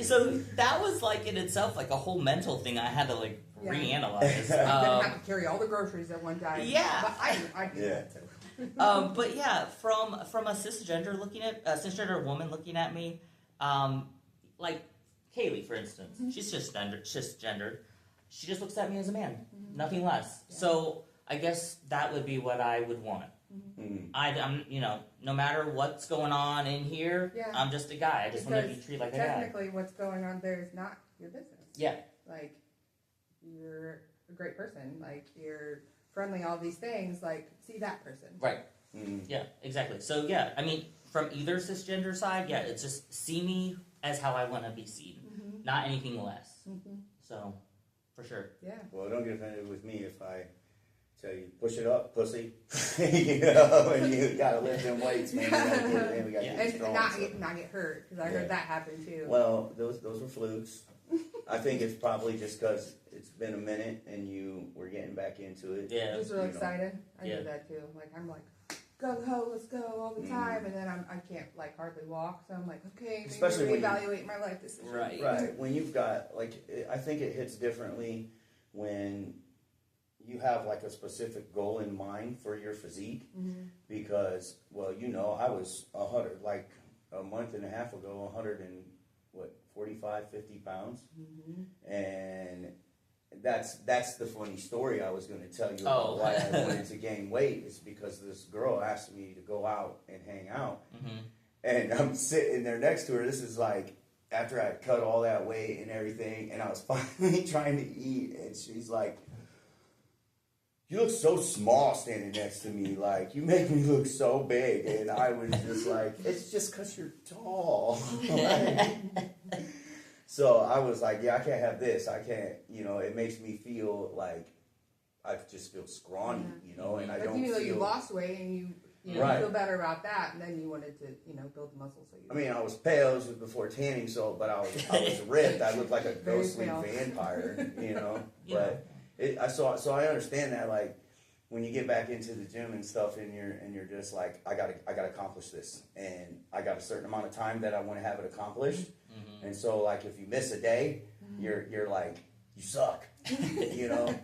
So that was in itself a whole mental thing I had to reanalyze. I didn't have to carry all the groceries at one time. Yeah. But I do that too. But yeah, from a cisgender woman looking at me, Kaylee, for instance, she's cisgendered. She just looks at me as a man, nothing less. Yeah. So I guess that would be what I would want. I'm, no matter what's going on in here, Yeah. I'm just a guy. I just want to be treated like a guy. Technically, what's going on there is not your business. Yeah. Like, you're a great person. Like, you're friendly, all these things. Like, see that person. Right. Yeah, exactly. So, yeah, I mean, from either cisgender side, yeah, it's just see me as how I want to be seen, not anything less. So, for sure. Yeah. Well, don't get offended with me if I tell you, push it up, pussy. And you gotta lift them weights, man. We gotta get And strong. not get hurt, because I heard that happen too. Well, those were flukes. I think it's probably just because it's been a minute and you were getting back into it. Yeah. Just really excited. I Yeah. do that too. Like, I'm like, go, ho, let's go all the time. And then I can't, like, hardly walk. So I'm like, okay, Especially maybe when you- reevaluate my life decisions. Right. When you've got, I think it hits differently when you have, like, a specific goal in mind for your physique. Because, well, I was 100, like, a month and a half ago, 45, 50 pounds. And that's the funny story I was going to tell you about why I wanted to gain weight, is because this girl asked me to go out and hang out. And I'm sitting there next to her. This is like after I cut all that weight and everything, and I was finally trying to eat, and she's like, "You look so small standing next to me. Like, you make me look so big." And I was just like, "It's just because you're tall." So I was like, "Yeah, I can't have this. I can't, it makes me feel like I just feel scrawny, and I don't feel..." You lost weight and you feel better about that, and then you wanted to, build the muscle. So I was pale. This was before tanning, but I was ripped. I looked like a ghostly vampire, But so I understand that, like, when you get back into the gym and stuff, and you're just like, I gotta accomplish this, and I got a certain amount of time that I want to have it accomplished, and so, like, if you miss a day, you're like, you suck,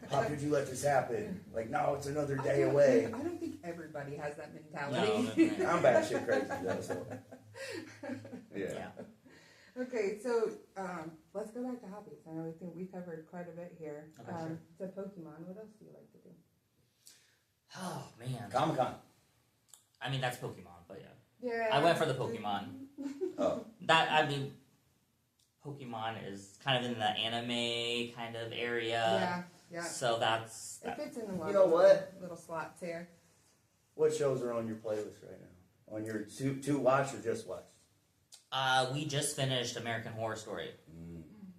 How could you let this happen? Like, no, it's another day away. I don't think everybody has that mentality. No. I'm batshit crazy though, so yeah. Okay, so let's go back to hobbies. I know we covered quite a bit here. Okay, sure. So Pokemon, what else do you like to do? Oh, man. Comic-Con. I mean, that's Pokemon, but yeah. Yeah. I went for the Pokemon. Oh. Pokemon is kind of in the anime kind of area. Yeah. So that's... It fits in the You know what? little slots here. What shows are on your playlist right now? On your to watch or just watch? We just finished American Horror Story.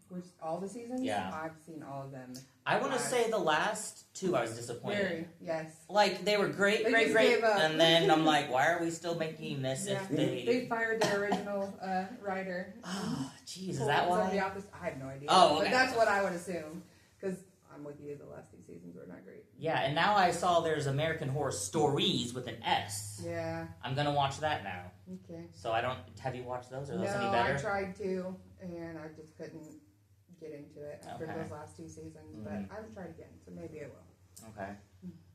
Which, all the seasons? Yeah. I've seen all of them. I want to say the last two I was disappointed. Very, yes. Like, they were great, They just gave up. and then I'm like, why are we still making this if They fired the original writer. Oh, jeez, is Pulled that why? somebody off I have no idea. Oh, okay. But that's what I would assume. Because I'm with you, the last two seasons were not great. Yeah, and now I saw there's American Horror Stories with an S. Yeah. I'm going to watch that now. Okay. So have you watched those? Are those any No, better? I tried to, and I just couldn't get into it after Okay. those last two seasons. But I'll try again, so maybe I will. Okay.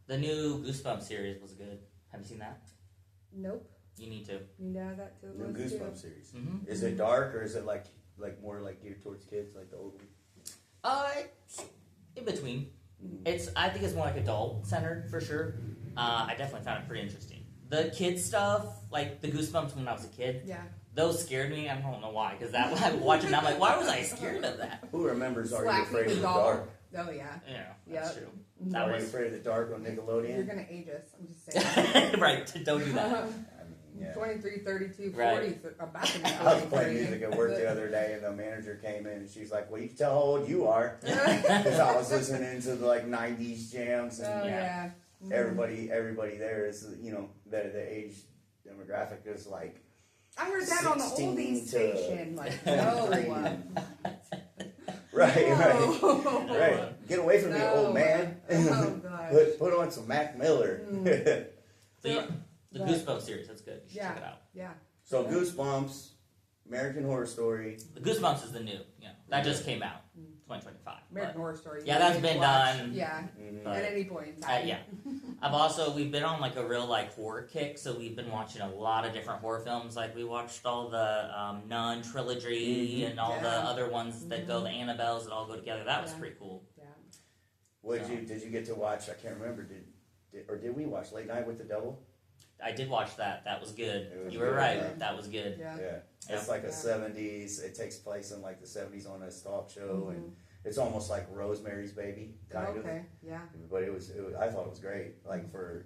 The new Goosebumps series was good. Have you seen that? Nope. You need to. You know that too. New Goosebumps series. Mm-hmm. Is it dark or is it like more like geared towards kids, like the old one? In between. I think it's more like adult centered for sure. I definitely found it pretty interesting. The kid stuff, like the Goosebumps when I was a kid, Yeah. those scared me. I don't know why, because that when I watch it, I'm like, why was I scared of that? Who remembers Are You Slapping Afraid the of the doll. Dark? Oh yeah. Yeah, that's true. Are You Afraid of the Dark on You're Nickelodeon? gonna age us. I'm just saying. Right, don't do that. Yeah. 23, 32, 40. Right. Back in the I was playing music at work the other day, and the manager came in, and she's like, "Well, you can tell how old you are," because I was listening to the '90s jams, and Oh yeah. everybody there is, the age demographic is like. I heard that on the 16 oldies to station. Like, no. Right. Get away from me, old man. Oh gosh. Put on some Mac Miller. The Goosebumps series, that's good. You should check it out. Yeah. So Goosebumps, American Horror Story. The Goosebumps is the new, that just came out, 2025. American Horror Story. Yeah, that's been done. Yeah. But, At any point in time. yeah. We've been on like a real horror kick, so we've been watching a lot of different horror films. Like we watched all the Nun trilogy and all the other ones that go, the Annabelles that all go together. That was pretty cool. Yeah. Did you get to watch? I can't remember. Did we watch Late Night with the Devil? I did watch that. That was good. It was You were good, right. right? That was good. Yeah. Yeah, it's like a '70s. It takes place in like the '70s on a talk show, and it's almost like Rosemary's Baby kind of. Okay. Yeah. But it was. I thought it was great. Like for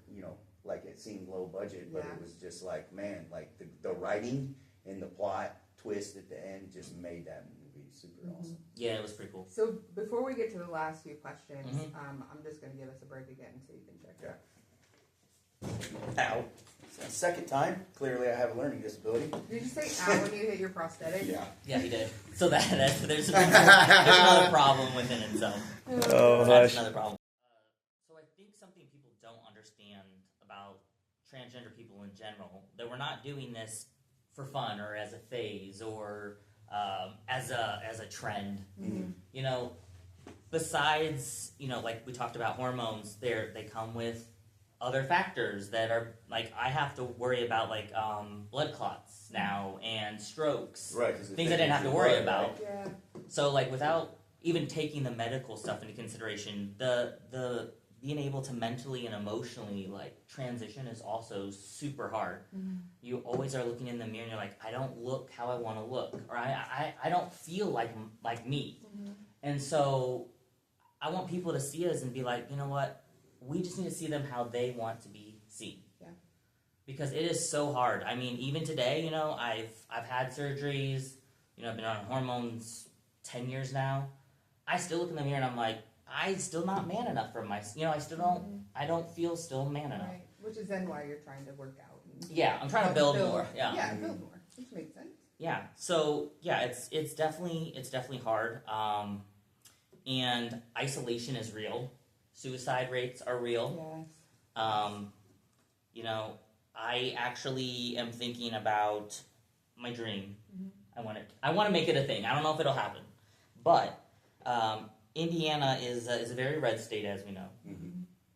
like it seemed low budget, but Yeah. it was just like man, like the writing and the plot twist at the end just made that movie super awesome. Yeah, it was pretty cool. So before we get to the last few questions, Mhm. I'm just going to give us a break again so you can check it. Ow! It's the second time. Clearly, I have a learning disability. Did you say ow when you hit your prosthetic? Yeah. Yeah, he did. So there's another problem within itself. Oh, That's another problem. So I think something people don't understand about transgender people in general, that we're not doing this for fun or as a phase or as a trend. Mm-hmm. You know, besides, like we talked about hormones, they come with other factors that are, like, I have to worry about, like, blood clots now and strokes. Right. 'Cause it Things I didn't have to worry about. Yeah. So, like, without even taking the medical stuff into consideration, the being able to mentally and emotionally, like, transition is also super hard. Mm-hmm. You always are looking in the mirror and you're like, I don't look how I want to look, or I don't feel like me. Mm-hmm. And so I want people to see us and be like, you know what? We just need to see them how they want to be seen. Yeah. Because it is so hard. I mean, even today, I've had surgeries. I've been on hormones 10 years now. I still look in the mirror and I'm like, I still not man enough for my. I still don't. I don't feel still man enough. Right. Which is then why you're trying to work out. And Yeah, I'm trying to build more. Yeah. Yeah, build more. Which makes sense. Yeah. So yeah, it's definitely hard. And isolation is real. Suicide rates are real. Yes. I actually am thinking about my dream. Mm-hmm. I want to make it a thing. I don't know if it'll happen, but Indiana is a very red state, as we know. Mm-hmm.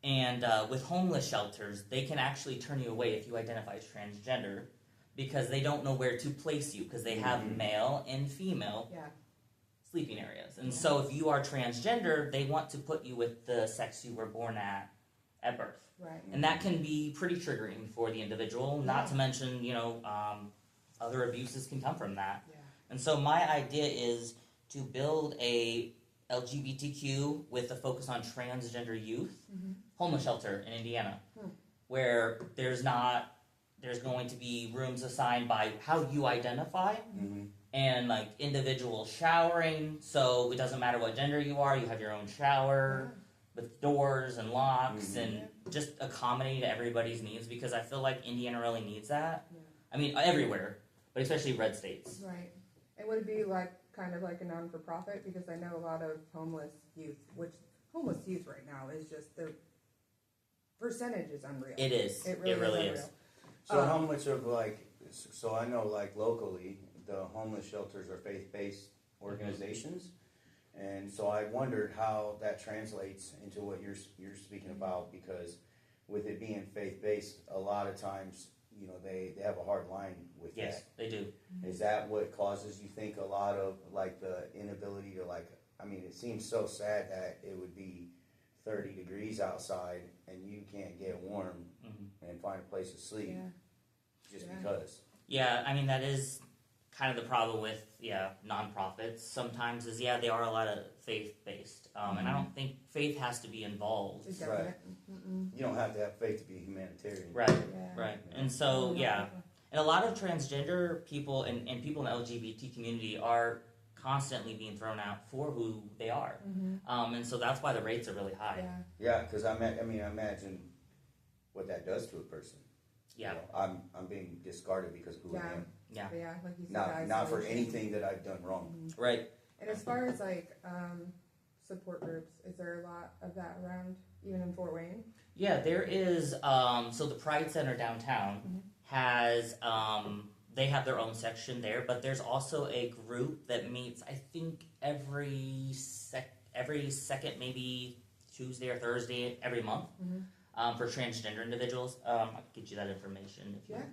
And with homeless shelters, they can actually turn you away if you identify as transgender, because they don't know where to place you, because they have male and female Yeah. sleeping areas. And so if you are transgender, they want to put you with the sex you were born at birth. Right. And that can be pretty triggering for the individual, not to mention, other abuses can come from that. Yeah. And so my idea is to build a LGBTQ with a focus on transgender youth homeless shelter in Indiana, where there's going to be rooms assigned by how you identify, and like individual showering, so it doesn't matter what gender you are, you have your own shower with doors and locks, and just accommodate everybody's needs, because I feel like Indiana really needs that. Yeah. I mean, everywhere, but especially red states. Right. And would it be like kind of like a non-for-profit? Because I know a lot of homeless youth right now is just the percentage is unreal. It is. It really is. So how much of so I know like locally the homeless shelters are faith-based organizations, and so I wondered how that translates into what you're speaking about, because with it being faith-based, a lot of times they have a hard line with Yes, that. they do. Is that what causes, you think, a lot of like the inability to it seems so sad that it would be 30 degrees outside and you can't get warm and find a place to sleep just because. Yeah, I mean, that is kind of the problem with nonprofits. Sometimes is they are a lot of faith-based, and I don't think faith has to be involved. It Right. doesn't. You don't have to have faith to be humanitarian. Right, Yeah. right. And so, and a lot of transgender people and people in the LGBT community are constantly being thrown out for who they are. And so that's why the rates are really high. Yeah. Yeah, because I imagine what that does to a person. Yeah. I'm being discarded because of who I am. Yeah. But yeah, like you said, Not for isolation. anything that I've done wrong. Right. And as far as like support groups, is there a lot of that around, even in Fort Wayne? Yeah, there is. So the Pride Center downtown has, they have their own section there, but there's also a group that meets, I think, every second, maybe Tuesday or Thursday every month, for transgender individuals. I can get you that information if you. Yeah.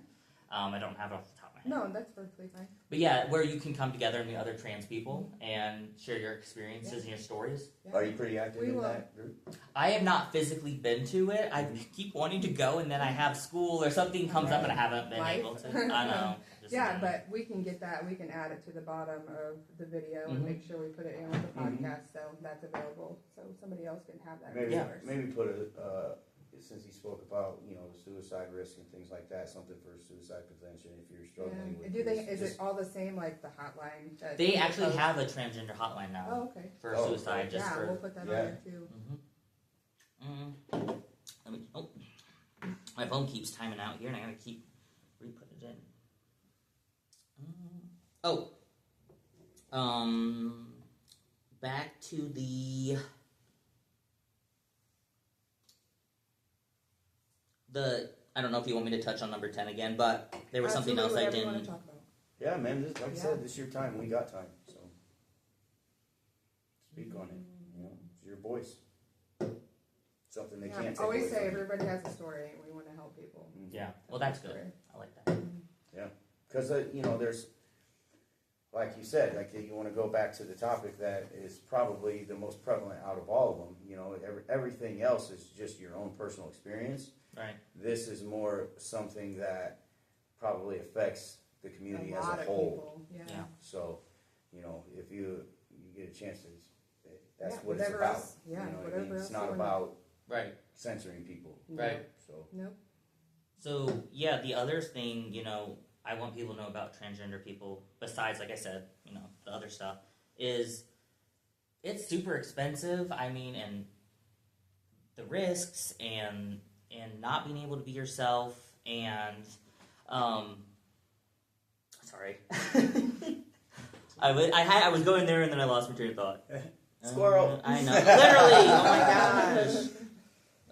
I don't have it off the top of my No, that's perfectly fine. But yeah, where you can come together and meet other trans people and share your experiences and your stories. Yeah. Are you pretty active We in will. that group? I have not physically been to it. I keep wanting to go, and then I have school or something comes up and I haven't been Life. able to. I know. Just Yeah, but we can get that. We can add it to the bottom of the video and Mhm. make sure we put it in with the Mhm. podcast, so that's available, so somebody else can have that Maybe resource. maybe put a since he spoke about the suicide risk and things like that, something for suicide prevention if you're struggling with. Do they? this, Is just- it all the same, like the hotline? That they you actually post? have a transgender hotline now Oh, okay. for Oh, suicide. Just Yeah, for. we'll put that Yeah. on there too. Let me. Oh, my phone keeps timing out here, and I gotta keep re-put it in. Back to the I don't know if you want me to touch on number 10 again, but there was something else I Absolutely, whatever you didn't. wanna talk about. Yeah, man. This, like I Yeah. said, this is your time. We got time, so speak on it. It's your voice. Something they Yeah, can't take always away say from you. everybody has a story, and we want to help people. Yeah, well, that's good. Story. I like that. Because, there's, like you said, like you want to go back to the topic that is probably the most prevalent out of all of them. Everything else is just your own personal experience. Right. This is more something that probably affects the community as lot a of whole. people. Yeah. So, if you get a chance to, that's Yeah, what it's whatever about. else- yeah, You know what I whatever mean? It's else not you wanna- about Right. censoring people. Right. So, Nope. So yeah, the other thing, I want people to know about transgender people, besides, like I said, the other stuff, is it's super expensive. I mean, and the risks and not being able to be yourself and sorry. I was going there and then I lost my train of thought. Squirrel. I know. Literally. Oh my gosh.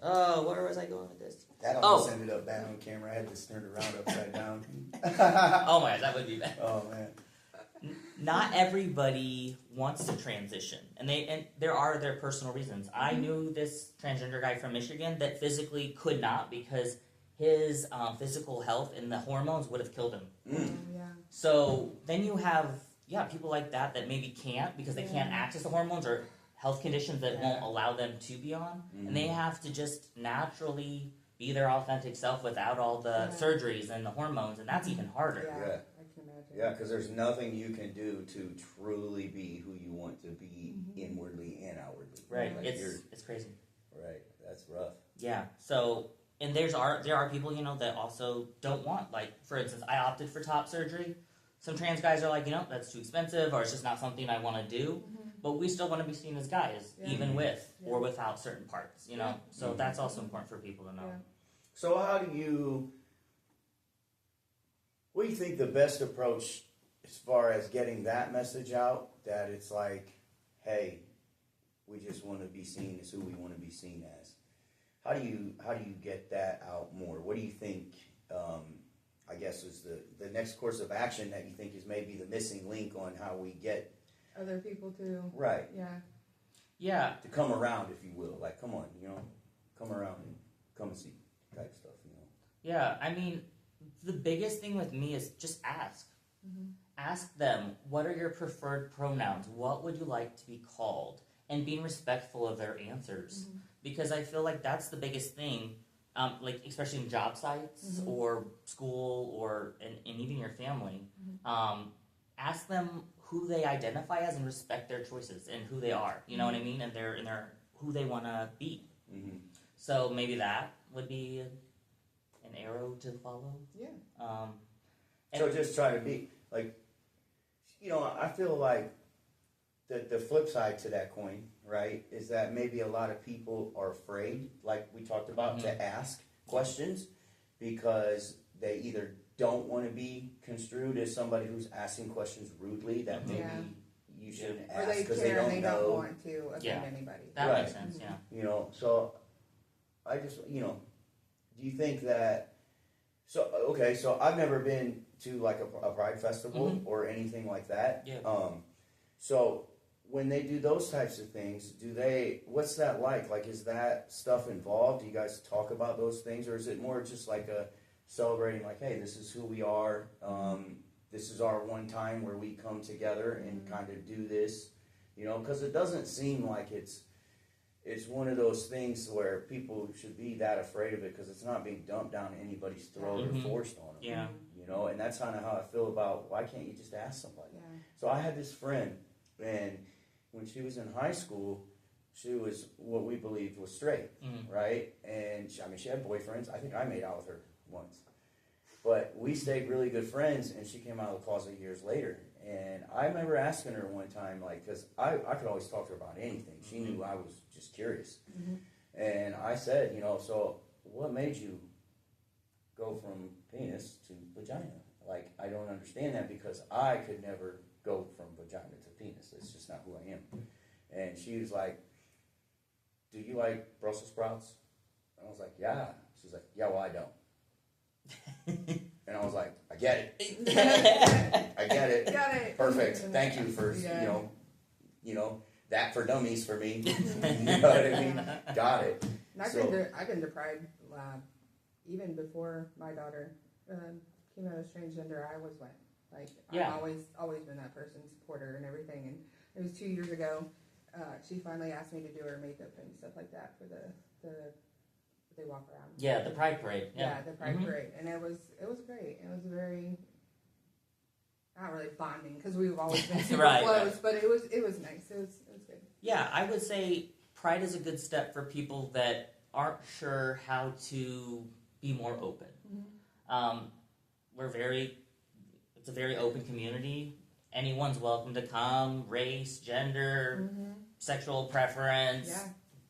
Oh, where was I going with this? that almost ended up bad on camera. I had to turn it around upside down. Oh my gosh, that would be bad. Oh, man. Not everybody wants to transition, and there are their personal reasons. I knew this transgender guy from Michigan that physically could not because his physical health and the hormones would have killed him. Yeah. So then you have people like that maybe can't because they can't access the hormones or health conditions that won't allow them to be on, and they have to just naturally be their authentic self without all the surgeries and the hormones, and that's even harder. Yeah. Yeah. I can imagine. Yeah, because there's nothing you can do to truly be who you want to be inwardly and outwardly. Right. Like It's crazy. right. That's rough. Yeah. So, and there are people, that also don't want, like, for instance, I opted for top surgery. Some trans guys are like, that's too expensive, or it's just not something I want to do. But we still want to be seen as guys, even with or without certain parts, So that's also important for people to know. Yeah. So what do you think the best approach as far as getting that message out, that it's like, hey, we just want to be seen as who we want to be seen as? How do you get that out more? What do you think, I guess, is the next course of action that you think is maybe the missing link on how we get Other people too. right Yeah. to come around, if you will? Like, come on, come around and come and see type stuff, Yeah. I mean, the biggest thing with me is just ask. Ask them, what are your preferred pronouns? What would you like to be called? And being respectful of their answers. Because I feel like that's the biggest thing, like especially in job sites or school or and even your family. Ask them who they identify as and respect their choices and who they are. You know what I mean? And they're who they want to be. So maybe that would be an arrow to follow. Yeah. So just try to be like, I feel like the flip side to that coin, right, is that maybe a lot of people are afraid, like we talked about, to ask questions because they either don't want to be construed as somebody who's asking questions rudely that maybe you shouldn't Or ask they because care they don't and they know. don't want to offend anybody. That Right. makes sense, yeah. So I just, do you think that, so I've never been to like a Pride festival or anything like that. Yeah. So when they do those types of things, what's that like? Like, is that stuff involved? Do you guys talk about those things, or is it more just like a celebrating, like, hey, this is who we are, this is our one time where we come together and kind of do this, you know, because it doesn't seem like it's one of those things where people should be that afraid of it, because it's not being dumped down anybody's throat or forced on them. Yeah. You know, and that's kind of how I feel about, why can't you just ask somebody? Yeah. So I had this friend, and when she was in high school, she was what we believed was straight, right? And she had boyfriends. I think I made out with her once. But we stayed really good friends, and she came out of the closet years later. And I remember asking her one time, like, because I could always talk to her about anything. She knew I was just curious. And I said, you know, so what made you go from penis to vagina? Like, I don't understand that, because I could never go from vagina to penis. It's just not who I am. And she was like, do you like Brussels sprouts? And I was like, yeah. She's like, yeah, well, I don't. And I was like, I get it. I get it. Got it. Perfect. Thank you for, you know, that for dummies for me. You know what I mean? Got it. And I've been to Pride even before my daughter came out as transgender. I always went. Like, I've always been that person, supporter and everything. And it was 2 years ago. She finally asked me to do her makeup and stuff like that for the they walk around. Yeah, the Pride Parade. Yeah, the Pride Parade, and it was great. It was very, not really bonding, because we've always been super close, but it was nice. It was good. Yeah, I would say Pride is a good step for people that aren't sure how to be more open. It's a very open community. Anyone's welcome to come. Race, gender, sexual preference,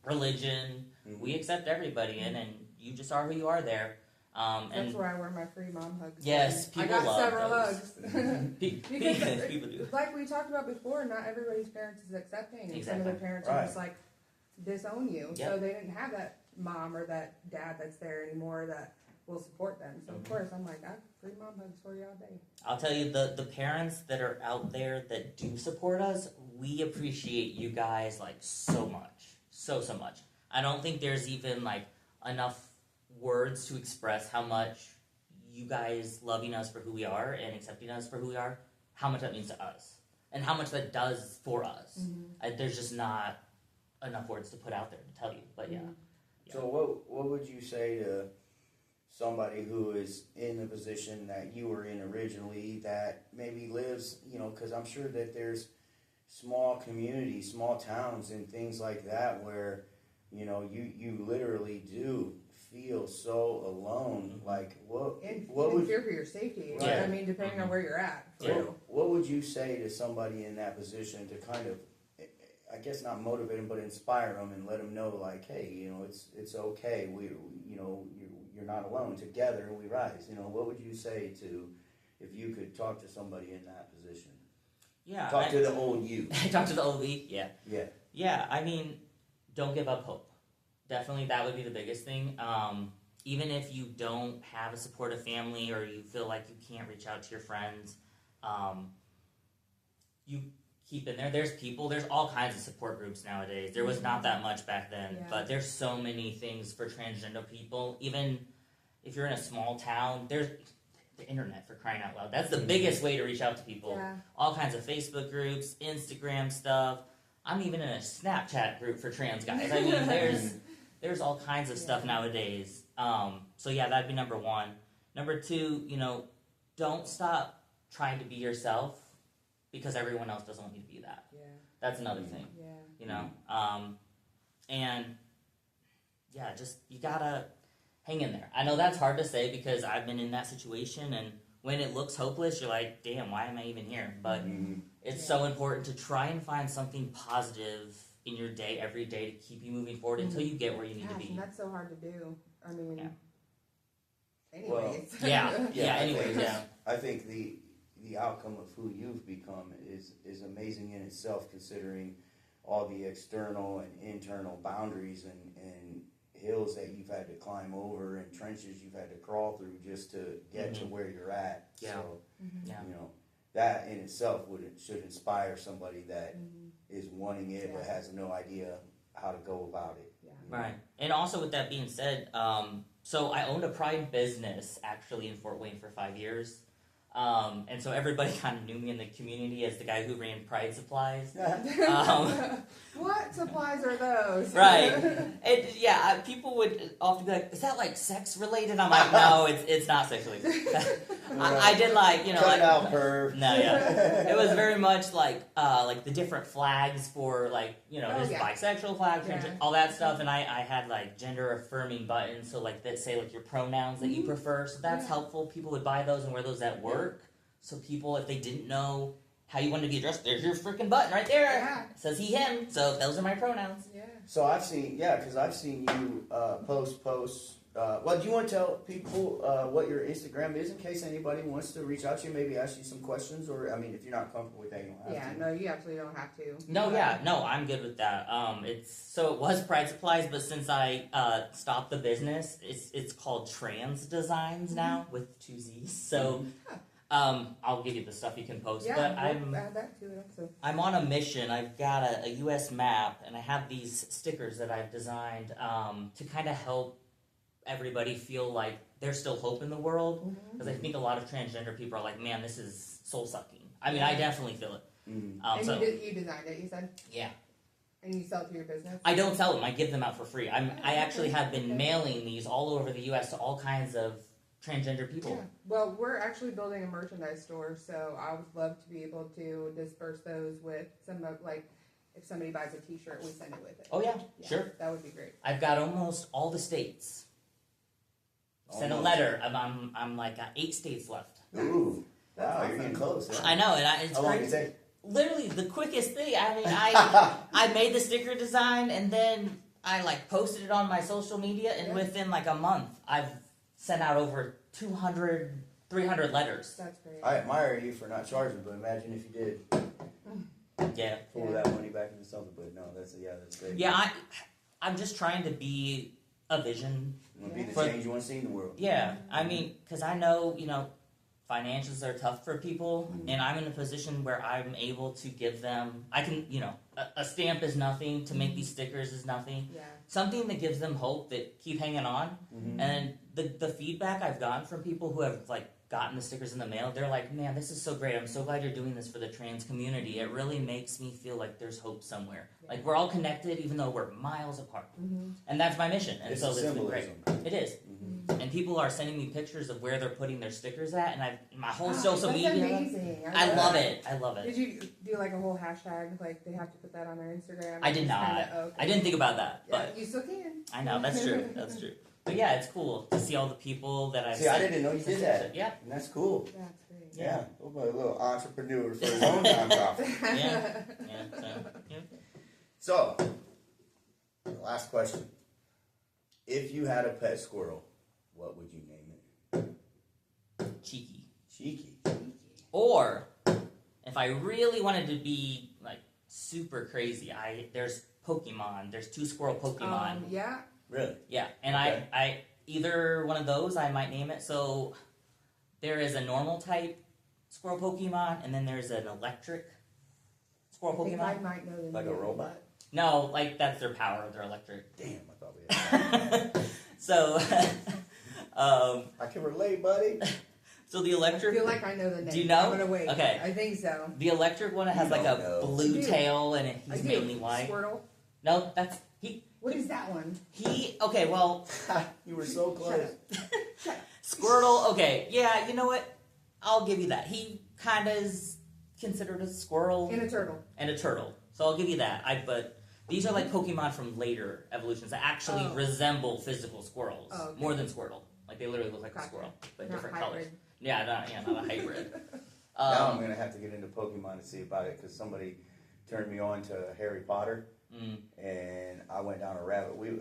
religion. We accept everybody in, and you just are who you are there. That's where I wear my free mom hugs. Yes, people I got love several those. hugs. Because people do. Like we talked about before, not everybody's parents is accepting. And some of their parents are just like, disown you. Yep. So they didn't have that mom or that dad that's there anymore that will support them. So of course I'm like, I have free mom hugs for you all day. I'll tell you, the parents that are out there that do support us, we appreciate you guys like so much. So much. I don't think there's even like enough words to express how much you guys loving us for who we are and accepting us for who we are, how much that means to us and how much that does for us. There's just not enough words to put out there to tell you, but yeah. So what would you say to somebody who is in the position that you were in originally, that maybe lives, you know, because I'm sure that there's small communities, small towns and things like that where, you know, you literally do feel so alone. Like, what would fear for your safety? Right. I mean, depending on where you're at. What would you say to somebody in that position to kind of, I guess not motivate them, but inspire them and let them know, like, hey, you know, it's okay. We you know, you're not alone. Together we rise. You know, what would you say to, if you could talk to somebody in that position? Yeah. Talk to the old you. Talk to the old me. Yeah. Yeah. Yeah. I mean, don't give up hope. Definitely, that would be the biggest thing. Even if you don't have a supportive family or you feel like you can't reach out to your friends, you keep in there. There's all kinds of support groups nowadays. There was not that much back then, but there's so many things for transgender people. Even if you're in a small town, there's the internet, for crying out loud. That's the biggest way to reach out to people. Yeah. All kinds of Facebook groups, Instagram stuff. I'm even in a Snapchat group for trans guys. I mean, there's all kinds of stuff nowadays. So yeah, that'd be number one. Number two, you know, don't stop trying to be yourself because everyone else doesn't want you to be that. Yeah. That's another thing. Yeah. You know, and yeah, just you gotta hang in there. I know that's hard to say because I've been in that situation, and when it looks hopeless, you're like, damn, why am I even here? But it's so important to try and find something positive in your day every day to keep you moving forward until you get where you need to be. And that's so hard to do. I mean, anyways. Well, anyways, I think the outcome of who you've become is amazing in itself, considering all the external and internal boundaries and hills that you've had to climb over and trenches you've had to crawl through just to get to where you're at. Yeah. So, you know, that in itself should inspire somebody that is wanting it but has no idea how to go about it. Yeah. Right. And also with that being said, so I owned a Pride business actually in Fort Wayne for 5 years. And so everybody kind of knew me in the community as the guy who ran Pride Supplies. What supplies are those? Right. People would often be like, is that like sex related? I'm like, no, it's not sex related. I did like, you know, Cut like, out her. no, yeah. It was very much like the different flags for like, you know, there's bisexual flags, all that stuff. And I had like gender affirming buttons. So like that say like your pronouns that you prefer. So that's helpful. People would buy those and wear those at work. So people, if they didn't know how you wanted to be addressed, there's your freaking button right there. Yeah. It says he, him. So those are my pronouns. Yeah. So I've seen, because I've seen you posts. Well, do you want to tell people what your Instagram is in case anybody wants to reach out to you, maybe ask you some questions, or I mean, if you're not comfortable with that, you don't have to. No, you absolutely don't have to. No, I'm good with that. It was Pride Supplies, but since I stopped the business, it's called Trans Designs now with 2 Z's. So. I'll give you the stuff you can post, but we'll add that to it also. I'm on a mission. I've got a U.S. map, and I have these stickers that I've designed to kind of help everybody feel like there's still hope in the world. Because I think a lot of transgender people are like, man, this is soul-sucking. I mean, I definitely feel it. And you designed it, you said? Yeah. And you sell it to your business? I don't sell them. I give them out for free. I actually have been mailing these all over the U.S. to all kinds of transgender people. Yeah. Well, we're actually building a merchandise store, so I would love to be able to disperse those with some of, like, if somebody buys a T-shirt, we send it with it. Oh yeah, sure. That would be great. I've got almost all the states. Send a letter. I'm like 8 states left. Ooh, wow, you're getting close. Yeah. I know, and it's how long did it take? Literally the quickest thing. I mean, I made the sticker design and then I like posted it on my social media, and within like a month, I've sent out over 200, 300 letters. That's great. I admire you for not charging, but imagine if you did. Yeah. Pull that money back into something, but no, that's great. Yeah, I'm just trying to be a vision. You want to be the change you want to see in the world. Yeah, I mean, because I know, you know, finances are tough for people, and I'm in a position where I'm able to give them, I can, you know, a stamp is nothing, to make these stickers is nothing. Yeah. Something that gives them hope that keep hanging on. And the feedback I've gotten from people who have, like, gotten the stickers in the mail, they're like, man, this is so great. I'm so glad you're doing this for the trans community. It really makes me feel like there's hope somewhere. Yeah. Like, we're all connected, even though we're miles apart. And that's my mission. And it's so a symbolism. It is. And people are sending me pictures of where they're putting their stickers at, and my whole social that's media. Amazing. I love it. I love it. Did you do like a whole hashtag? Like they have to put that on their Instagram? I did not. I didn't think about that. Yeah, but you still can. I know, that's true. That's true. But yeah, it's cool to see all the people that I've See, I didn't know you did that. Yeah. And that's cool. That's great. Yeah. A little entrepreneur for his own nonprofit. Yeah. So, last question. If you had a pet squirrel, what would you name it? Cheeky. Cheeky. Or, if I really wanted to be, like, super crazy, there's Pokemon. There's 2 squirrel Pokemon. Yeah. Really? Yeah, and okay. I either one of those I might name it. So there is a normal type squirrel Pokemon, and then there's an electric squirrel Pokemon. I might know like a robot? No, like that's their power. They're electric. Damn, I thought we had that. So, I can relate, buddy. So the electric. I feel like I know the name. Do you know? I'm gonna wait. Okay. I think so. The electric one has like a blue tail, and he's mainly white. Squirtle. No, that's he. What is that one? Okay, well, you were so close. Shut up. Squirtle. Okay, yeah, you know what? I'll give you that. He kind of is considered a squirrel And a turtle. And a turtle. So I'll give you that. But these are like Pokemon from later evolutions that actually resemble physical squirrels more than Squirtle. Like they literally look like a squirrel, but Not different hybrid. colors. Yeah, not a hybrid. Now I'm gonna have to get into Pokemon to see about it because somebody turned me on to Harry Potter. And I went down a rabbit. We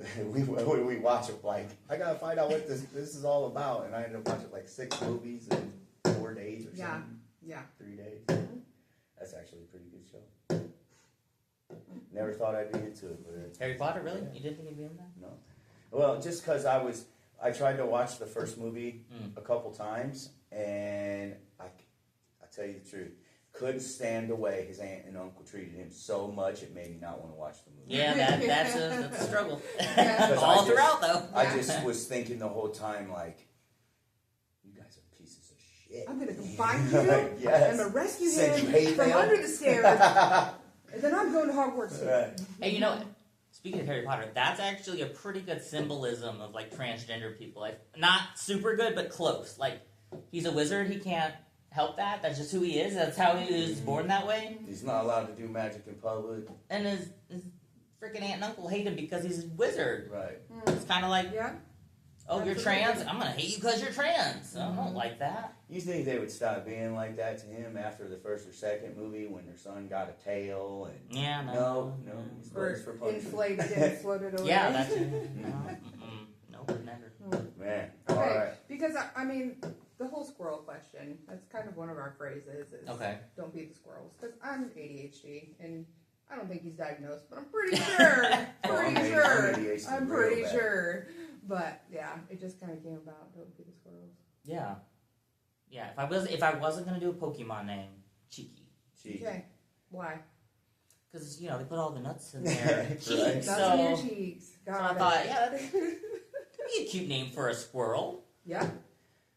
watch it like I gotta find out what this is all about, and I ended up watching like 6 movies in 4 days or something. Yeah. 3 days. That's actually a pretty good show. Never thought I'd be into it, but Harry Potter, really? You didn't think you'd be in that? No. Well, just because I tried to watch the first movie a couple times, and I tell you the truth. Couldn't stand the way his aunt and uncle treated him so much it made me not want to watch the movie. Yeah, that's a struggle. All throughout, though. I just was thinking the whole time, like, you guys are pieces of shit. I'm gonna come find you. Yes. I'm gonna rescue Send you him hate from mail. under the stairs, and then I'm going to Hogwarts. Right. Hey, you know, speaking of Harry Potter, that's actually a pretty good symbolism of like transgender people. Like, not super good, but close. Like, he's a wizard. He can't help that. That's just who he is. That's how he was born that way. He's not allowed to do magic in public. And his freaking aunt and uncle hate him because he's a wizard. Right. It's kind of like, Yeah. oh, you're Absolutely. trans? I'm going to hate you because you're trans. I don't like that. You think they would stop being like that to him after the first or second movie when their son got a tail and Yeah, no. no, he's Or looks for punishment. inflated and floated away. Yeah, that's it. No, nope, never. Man, Okay, all right. because I mean, the whole squirrel question, that's kind of one of our phrases is Okay. don't beat the squirrels. Because I'm ADHD, and I don't think he's diagnosed, but I'm pretty sure. I'm pretty sure. ADHD I'm real pretty bad. sure. But yeah, it just kind of came about, don't beat the squirrels. Yeah. Yeah, if I wasn't going to do a Pokemon name, Cheeky. Cheeky. Okay, why? Because, you know, they put all the nuts in there. Right. Nuts So, on your cheeks. so Got I thought, yeah, that'd be a cute name for a squirrel. Yeah,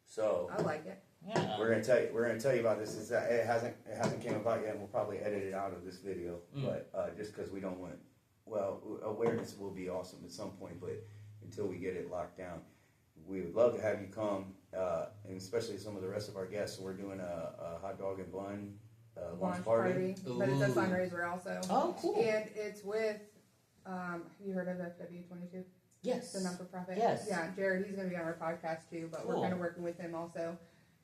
So I like it. Yeah. we're gonna tell you about this. Is that it hasn't came about yet, and we'll probably edit it out of this video. But just because we don't want, awareness will be awesome at some point, but until we get it locked down, we would love to have you come, and especially some of the rest of our guests. So we're doing a hot dog and bun lunch party. But it's a Ooh. fundraiser also. Oh, cool. And it's with, have you heard of FW22? Yes. The non-for-profit? Yes. Yeah, Jared, he's going to be on our podcast too, but we're Cool. kind of working with him also.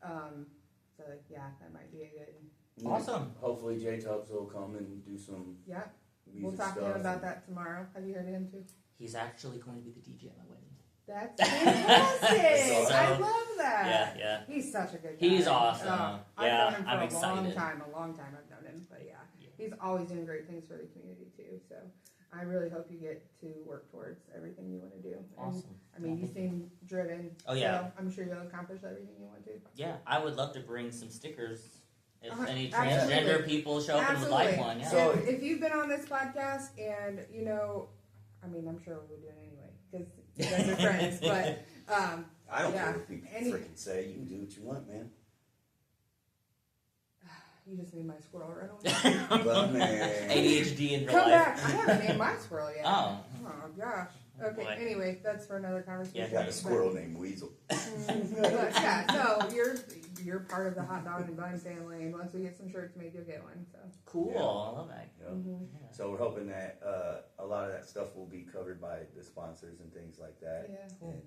So yeah, that might be a good, Awesome. Hopefully, J Tubbs will come and do some yeah. music We'll talk to stuff him about and- that tomorrow. Have you heard of him too? He's actually going to be the DJ at my wedding. That's fantastic! So- I love that! Yeah. He's such a good guy. He's awesome. I've Yeah, known him for I'm a excited. long time I've known him, but yeah. He's always doing great things for the community too, so I really hope you get to work towards everything you want to do. And, Awesome. I mean, you seem driven, Oh, yeah. so I'm sure you'll accomplish everything you want to. Yeah, I would love to bring some stickers if any Absolutely. transgender people show up and would like one. Yeah. So- if you've been on this podcast and, you know, I mean, I'm sure we'll do it anyway, because you guys are friends, but, I don't yeah. care what people Any- freaking say. You can do what you want, man. you just named my squirrel right away. But man, ADHD in real Come life. back. I haven't named my squirrel yet. Oh. Oh, gosh. Okay, boy. anyway, that's for another you conversation. got a squirrel named Weasel. But yeah, no, you're part of the hot dog and bun family, and once we get some shirts made, you'll get one. So. Cool. Yeah. I love that. You know? So we're hoping that a lot of that stuff will be covered by the sponsors and things like that. Yeah. And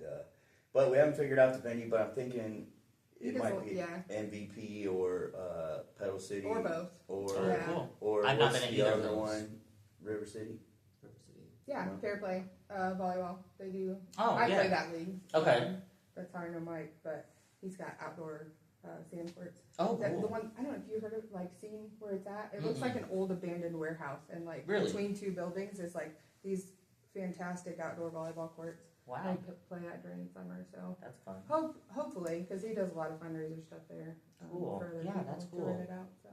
but we haven't figured out the venue. But I'm thinking You it can might vote, be yeah. MVP or Pedal City Or both. or Oh, Yeah. cool. or I've not what's been in the either of other those. one? River City. Yeah, No. fair play. Volleyball. They do. Oh, I yeah. play that league. Okay. That's how I know Mike, but he's got outdoor sand courts. Oh, The cool. one, I don't know if you heard of, like, seen where it's at. It looks like an old abandoned warehouse, and, like, Really? between two buildings is, like, these fantastic outdoor volleyball courts. Wow. I play that during the summer, so That's fun. hopefully, because he does a lot of fundraiser stuff there. Cool. For other Yeah, people that's to cool. rent it out, so.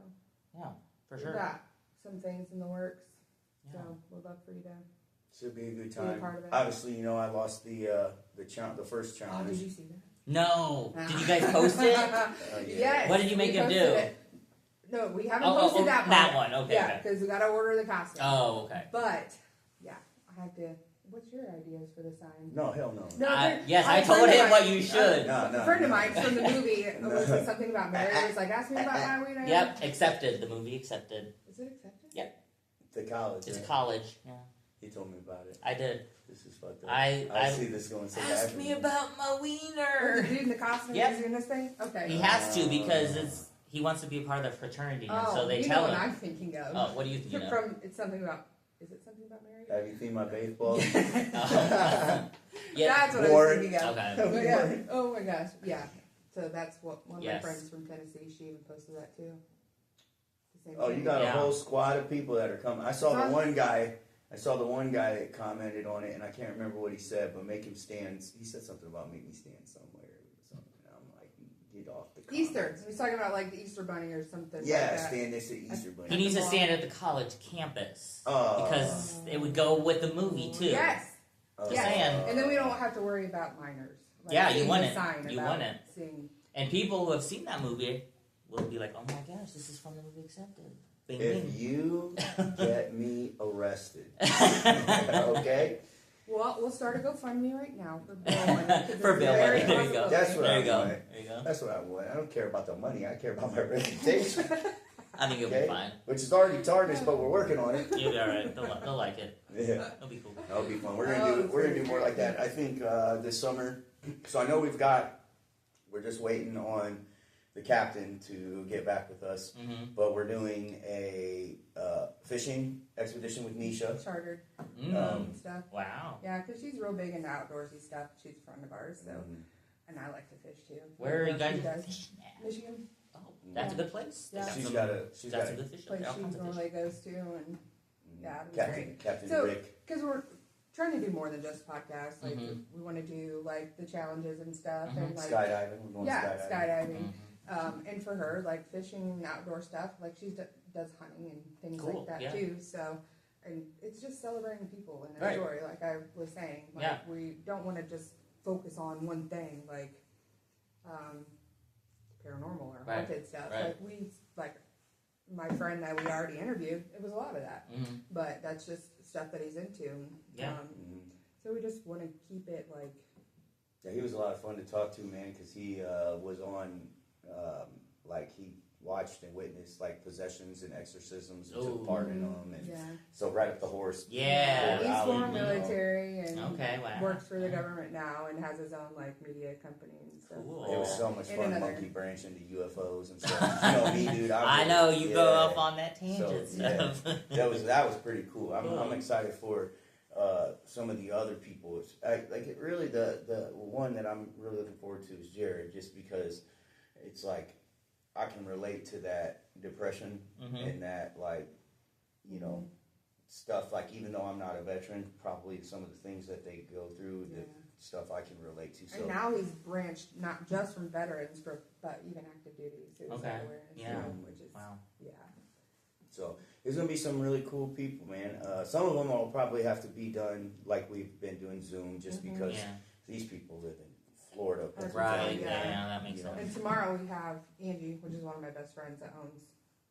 Yeah, for We've sure. got some things in the works, Yeah. so we'd love for you to. Should be a good Be a time. part of it. Obviously, you know I lost the first Oh, challenge. did you see that? No. Did you guys post it? Yeah. Yes. What did you make we him posted do? it. No, we haven't Oh, posted that part. that one. Okay. Yeah, okay. because we got to order the costume. Oh, okay. But yeah, I have to. What's your ideas for the sign? No, hell no. No, Yes, a I friend told of him mine- what you should. No, A friend of mine from the movie No. was it something about Mary. It was like, ask me about my wiener. Yep, accepted. The movie accepted. Is it accepted? Yep. To college. It's right? college. Yeah, He told me about it. I did. This is fucked up. I see this going so ask bad. me about my Or the wiener. dude in the costume Yep. is doing this thing? Okay. He has to because he wants to be a part of the fraternity, and so they you tell know him. what I'm thinking of. Oh, what do you think? You know? From it's something about. Is it something about Mary? Have you seen my baseball? Oh. Yeah. That's what I was Warren. thinking of. Okay. But yeah. Oh my gosh. Yeah. So that's what one of Yes. my friends from Tennessee. She even posted that too. The same Oh, you thing. got Yeah. a whole squad of people that are coming. I saw the one guy. I saw the one guy that commented on it, and I can't remember what he said, but make him stand. He said something about make me stand somewhere or something. And I'm like, get off the comments. Easter. He was talking about like the Easter Bunny or something. Yeah, like that. stand next to Easter He Bunny. needs to stand at the college campus Oh. because it would go with the movie too. Yes. Oh. Just Yes. saying. And then we don't have to worry about minors. Like Yeah, you seeing want the it. Sign You about want it. Seeing, And people who have seen that movie will be like, "Oh my gosh, this is from the movie Accepted." Bing, If bing. you get me arrested, okay? Well, we'll start a GoFundMe right now for Bill money. For Bill money, there you go. That's what There I you go. want. There you go. That's what I want. I don't care about the money. I care about my reputation. I think you'll Okay? be fine. Which is already tarnished, but we're working on it. You'll be all right. They'll like it. Yeah. It'll be cool. That'll be fun. We're gonna do more like that. I think this summer. So I know we're just waiting on the captain to get back with us, Mm-hmm. but we're doing a fishing expedition with Nisha. Chartered Um, stuff. Wow. Yeah, because she's real big into outdoorsy stuff. She's a friend of ours, so and I like to fish too. Where are you She guys does. fishing at? Michigan Oh, that's a good place. They Yeah. got She's some- got got some a good fish. place All she kinds of fish. normally goes to, and yeah, it'd be Captain great. Captain So- Rick. Because we're trying to do more than just podcasts. Like Mhm. we want to do like the challenges and stuff, Mhm. and like Skydiving. We're going yeah, skydiving. Mhm. And for her, like fishing and outdoor stuff, like she does hunting and things Cool, like that yeah. too. So, and it's just celebrating people and their Right. story. Like I was saying, like Yeah. we don't want to just focus on one thing, like paranormal or Right, haunted stuff. right. Like my friend that we already interviewed, it was a lot of that. Mhm. But that's just stuff that he's into. Yeah. So we just want to keep it like Yeah, he was a lot of fun to talk to, man, because he was on, like, he watched and witnessed, like, possessions and exorcisms and took Ooh. part in them. And yeah. so right up the horse. Yeah. He's alley, former you know. military and Okay, wow. works for the Yeah. government now and has his own like media company and stuff. Cool. It was so much And fun, another- monkey branch into UFOs and stuff. You know me, dude. I know you go yeah. off on that tangent So, yeah. stuff. That was pretty cool. I'm Cool. excited for some of the other people. Really the one that I'm really looking forward to is Jared, just because it's like I can relate to that depression Mhm. and that, like, you know, stuff, like, even though I'm not a veteran, probably some of the things that they go through, the Yeah. stuff I can relate to. So And now he's branched not just from veterans, but even active duty suicide Okay. awareness, Yeah. which is Wow. yeah. So there's gonna be some really cool people, man. Some of them will probably have to be done like we've been doing Zoom, just Mhm. because Yeah. these people live in Florida. That's Right. Yeah. Yeah, that makes You know. sense. And tomorrow we have Angie, which is one of my best friends that owns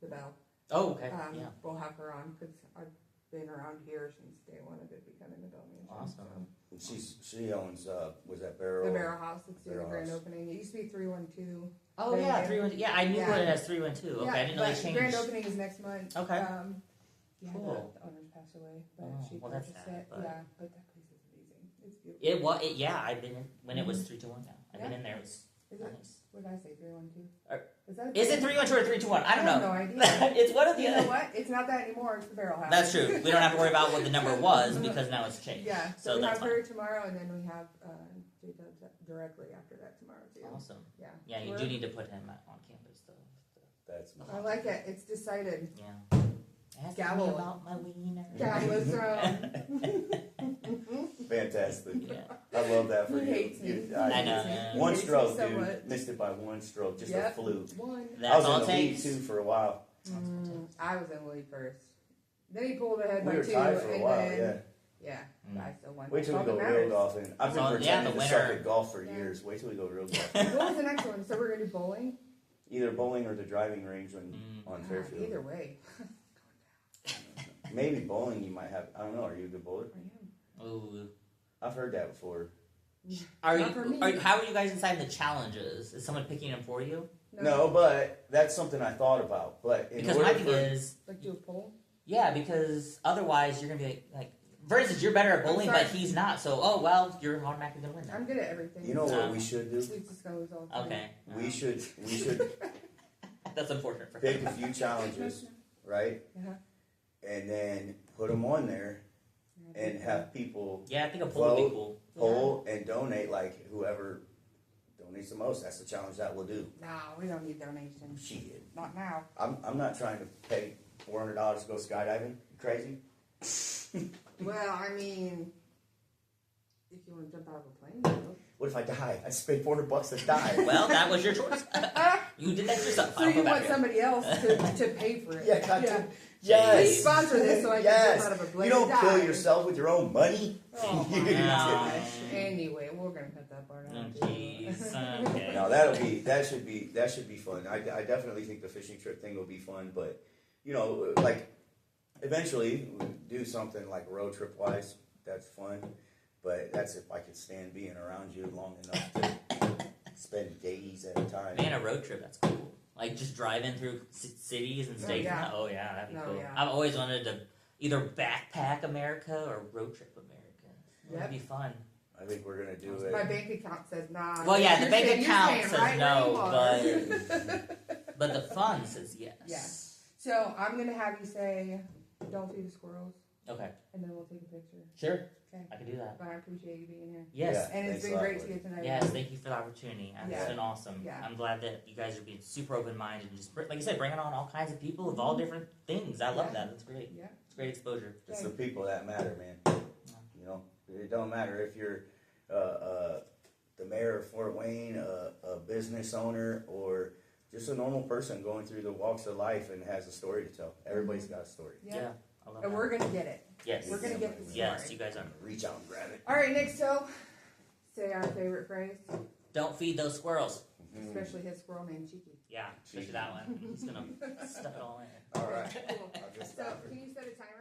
the Bell. Oh, okay. Yeah. We'll have her on because I've been around here since day one of it becoming the Bell Mansion. Awesome. And she owns was that Barrel? The Barrel House. It's doing a Barrel grand House. opening. It used to be 312. Oh yeah, Yeah. 312. Yeah, I knew Yeah. it as 312. Okay, I didn't know they but changed. grand opening is next month. Okay. Yeah, Cool. the owners passed away, but Oh, she well, that's purchased sad, it. but- Yeah, but that place is amazing. It's beautiful. It was. Yeah, I've been in, when it was 321. Now I've been Yeah. in there. It was Is it? nice. What did I say? 312. Or- Is that? Is it 312 or 321? I don't have know. no idea. It's one of the You know other. what? It's not that anymore. It's the Barrel House. That's true. We don't have to worry about what the number was because now it's changed. Yeah. So So we that's have fine. her tomorrow, and then we have J-Dub directly after that tomorrow too. Awesome. Yeah. Yeah, you We're- do need to put him on campus though. That's I like it. It's decided. Yeah. Ask me Gavel. about my wiener. Gavel is thrown. fantastic. Yeah. I love that for He you. hates me. I know. He One hates me stroke, so dude. much. Missed it by one stroke, just Yep. a fluke. One. I That's was all in it the lead takes. too for a while. I was in the lead first. Then he pulled ahead We by were two, tied for a and while. then Yeah. but I still won. Wait till we That's all go that real matters. golfing. I've been So, yeah, pretending the to suck winner- at golf for Yeah. years. Wait till we go real golf. What was the next one? So we're gonna do bowling. Either bowling or the driving range on Ah, Fairfield. either way. Maybe bowling you might have. I don't know. Are you a good bowler? I am. Ooh. I've heard that before. Are Not for me. how are you guys deciding the challenges? Is someone picking them for you? No, but that's something I thought about. But in Because order my thing for, is, Like do a poll. yeah, because otherwise you're gonna be like, for instance, you're better at I'm bowling, sorry. but he's not. So, oh well, you're automatically gonna win I'm now. good at everything. you know No. what we should do? He's just gonna lose all the time. Okay. We should That's unfortunate for pick him. a few challenges, right? Uh-huh. And then put them on there and have people Yeah, I think a poll would be Vote. cool. poll and donate. Like whoever donates the most, that's the challenge that we'll do. No, we don't need donations. Shit. Not now. I'm not trying to pay $400 to go skydiving. You crazy? Well, I mean, if you want to jump out of a plane, you What if I die? I just paid $400 to die. Well, that was your choice. You did that yourself. so I don't you feel bad want for somebody else to pay for it. Yeah, goddamn. Yes. Please sponsor this so I can Yes. jump out of a plane You don't and kill die. yourself with your own money. Oh my No. gosh. Anyway, we're gonna cut that part Oh, out. jeez. Okay. No, that should be fun. I definitely think the fishing trip thing will be fun, but you know, like eventually we'll do something like road trip wise. That's fun, but that's if I could stand being around you long enough to spend days at a time. Man, a road trip, that's cool. Like just driving through cities and states. yeah. Oh yeah, that'd be No, cool. yeah. I've always wanted to either backpack America or road trip America. That'd be fun. I think we're gonna do it. My bank account says nah. Well, yeah, the You're bank staying- you're account staying says right no, where you are. but the fun says yes. Yeah. So I'm gonna have you say, "Don't feed the squirrels," Okay. and then we'll take a picture. Sure. Okay. I can do that. But I appreciate you being here, Yes. Yeah. and it's Thanks been a lot, great to Liz. get to know you. Yes, thank you for the opportunity. It's Yeah. been awesome. Yeah. I'm glad that you guys are being super open-minded and just, like you said, bringing on all kinds of people of all different things. I love Yeah. that. That's great. Yeah. It's great exposure. It's the people that matter, man. You know, it don't matter if you're the mayor of Fort Wayne, a business owner, or just a normal person going through the walks of life and has a story to tell. Everybody's got a story. Yeah. I love And that. we're gonna get it. Yes. We're gonna get the story. Yes, you guys are. Reach out and grab it. All right, Nick. So, say our favorite phrase, Don't feed those squirrels. especially his squirrel named Cheeky. Yeah, especially that one. He's gonna stuff it all in. All right. Cool. I'll just So, stop it. can you set a timer?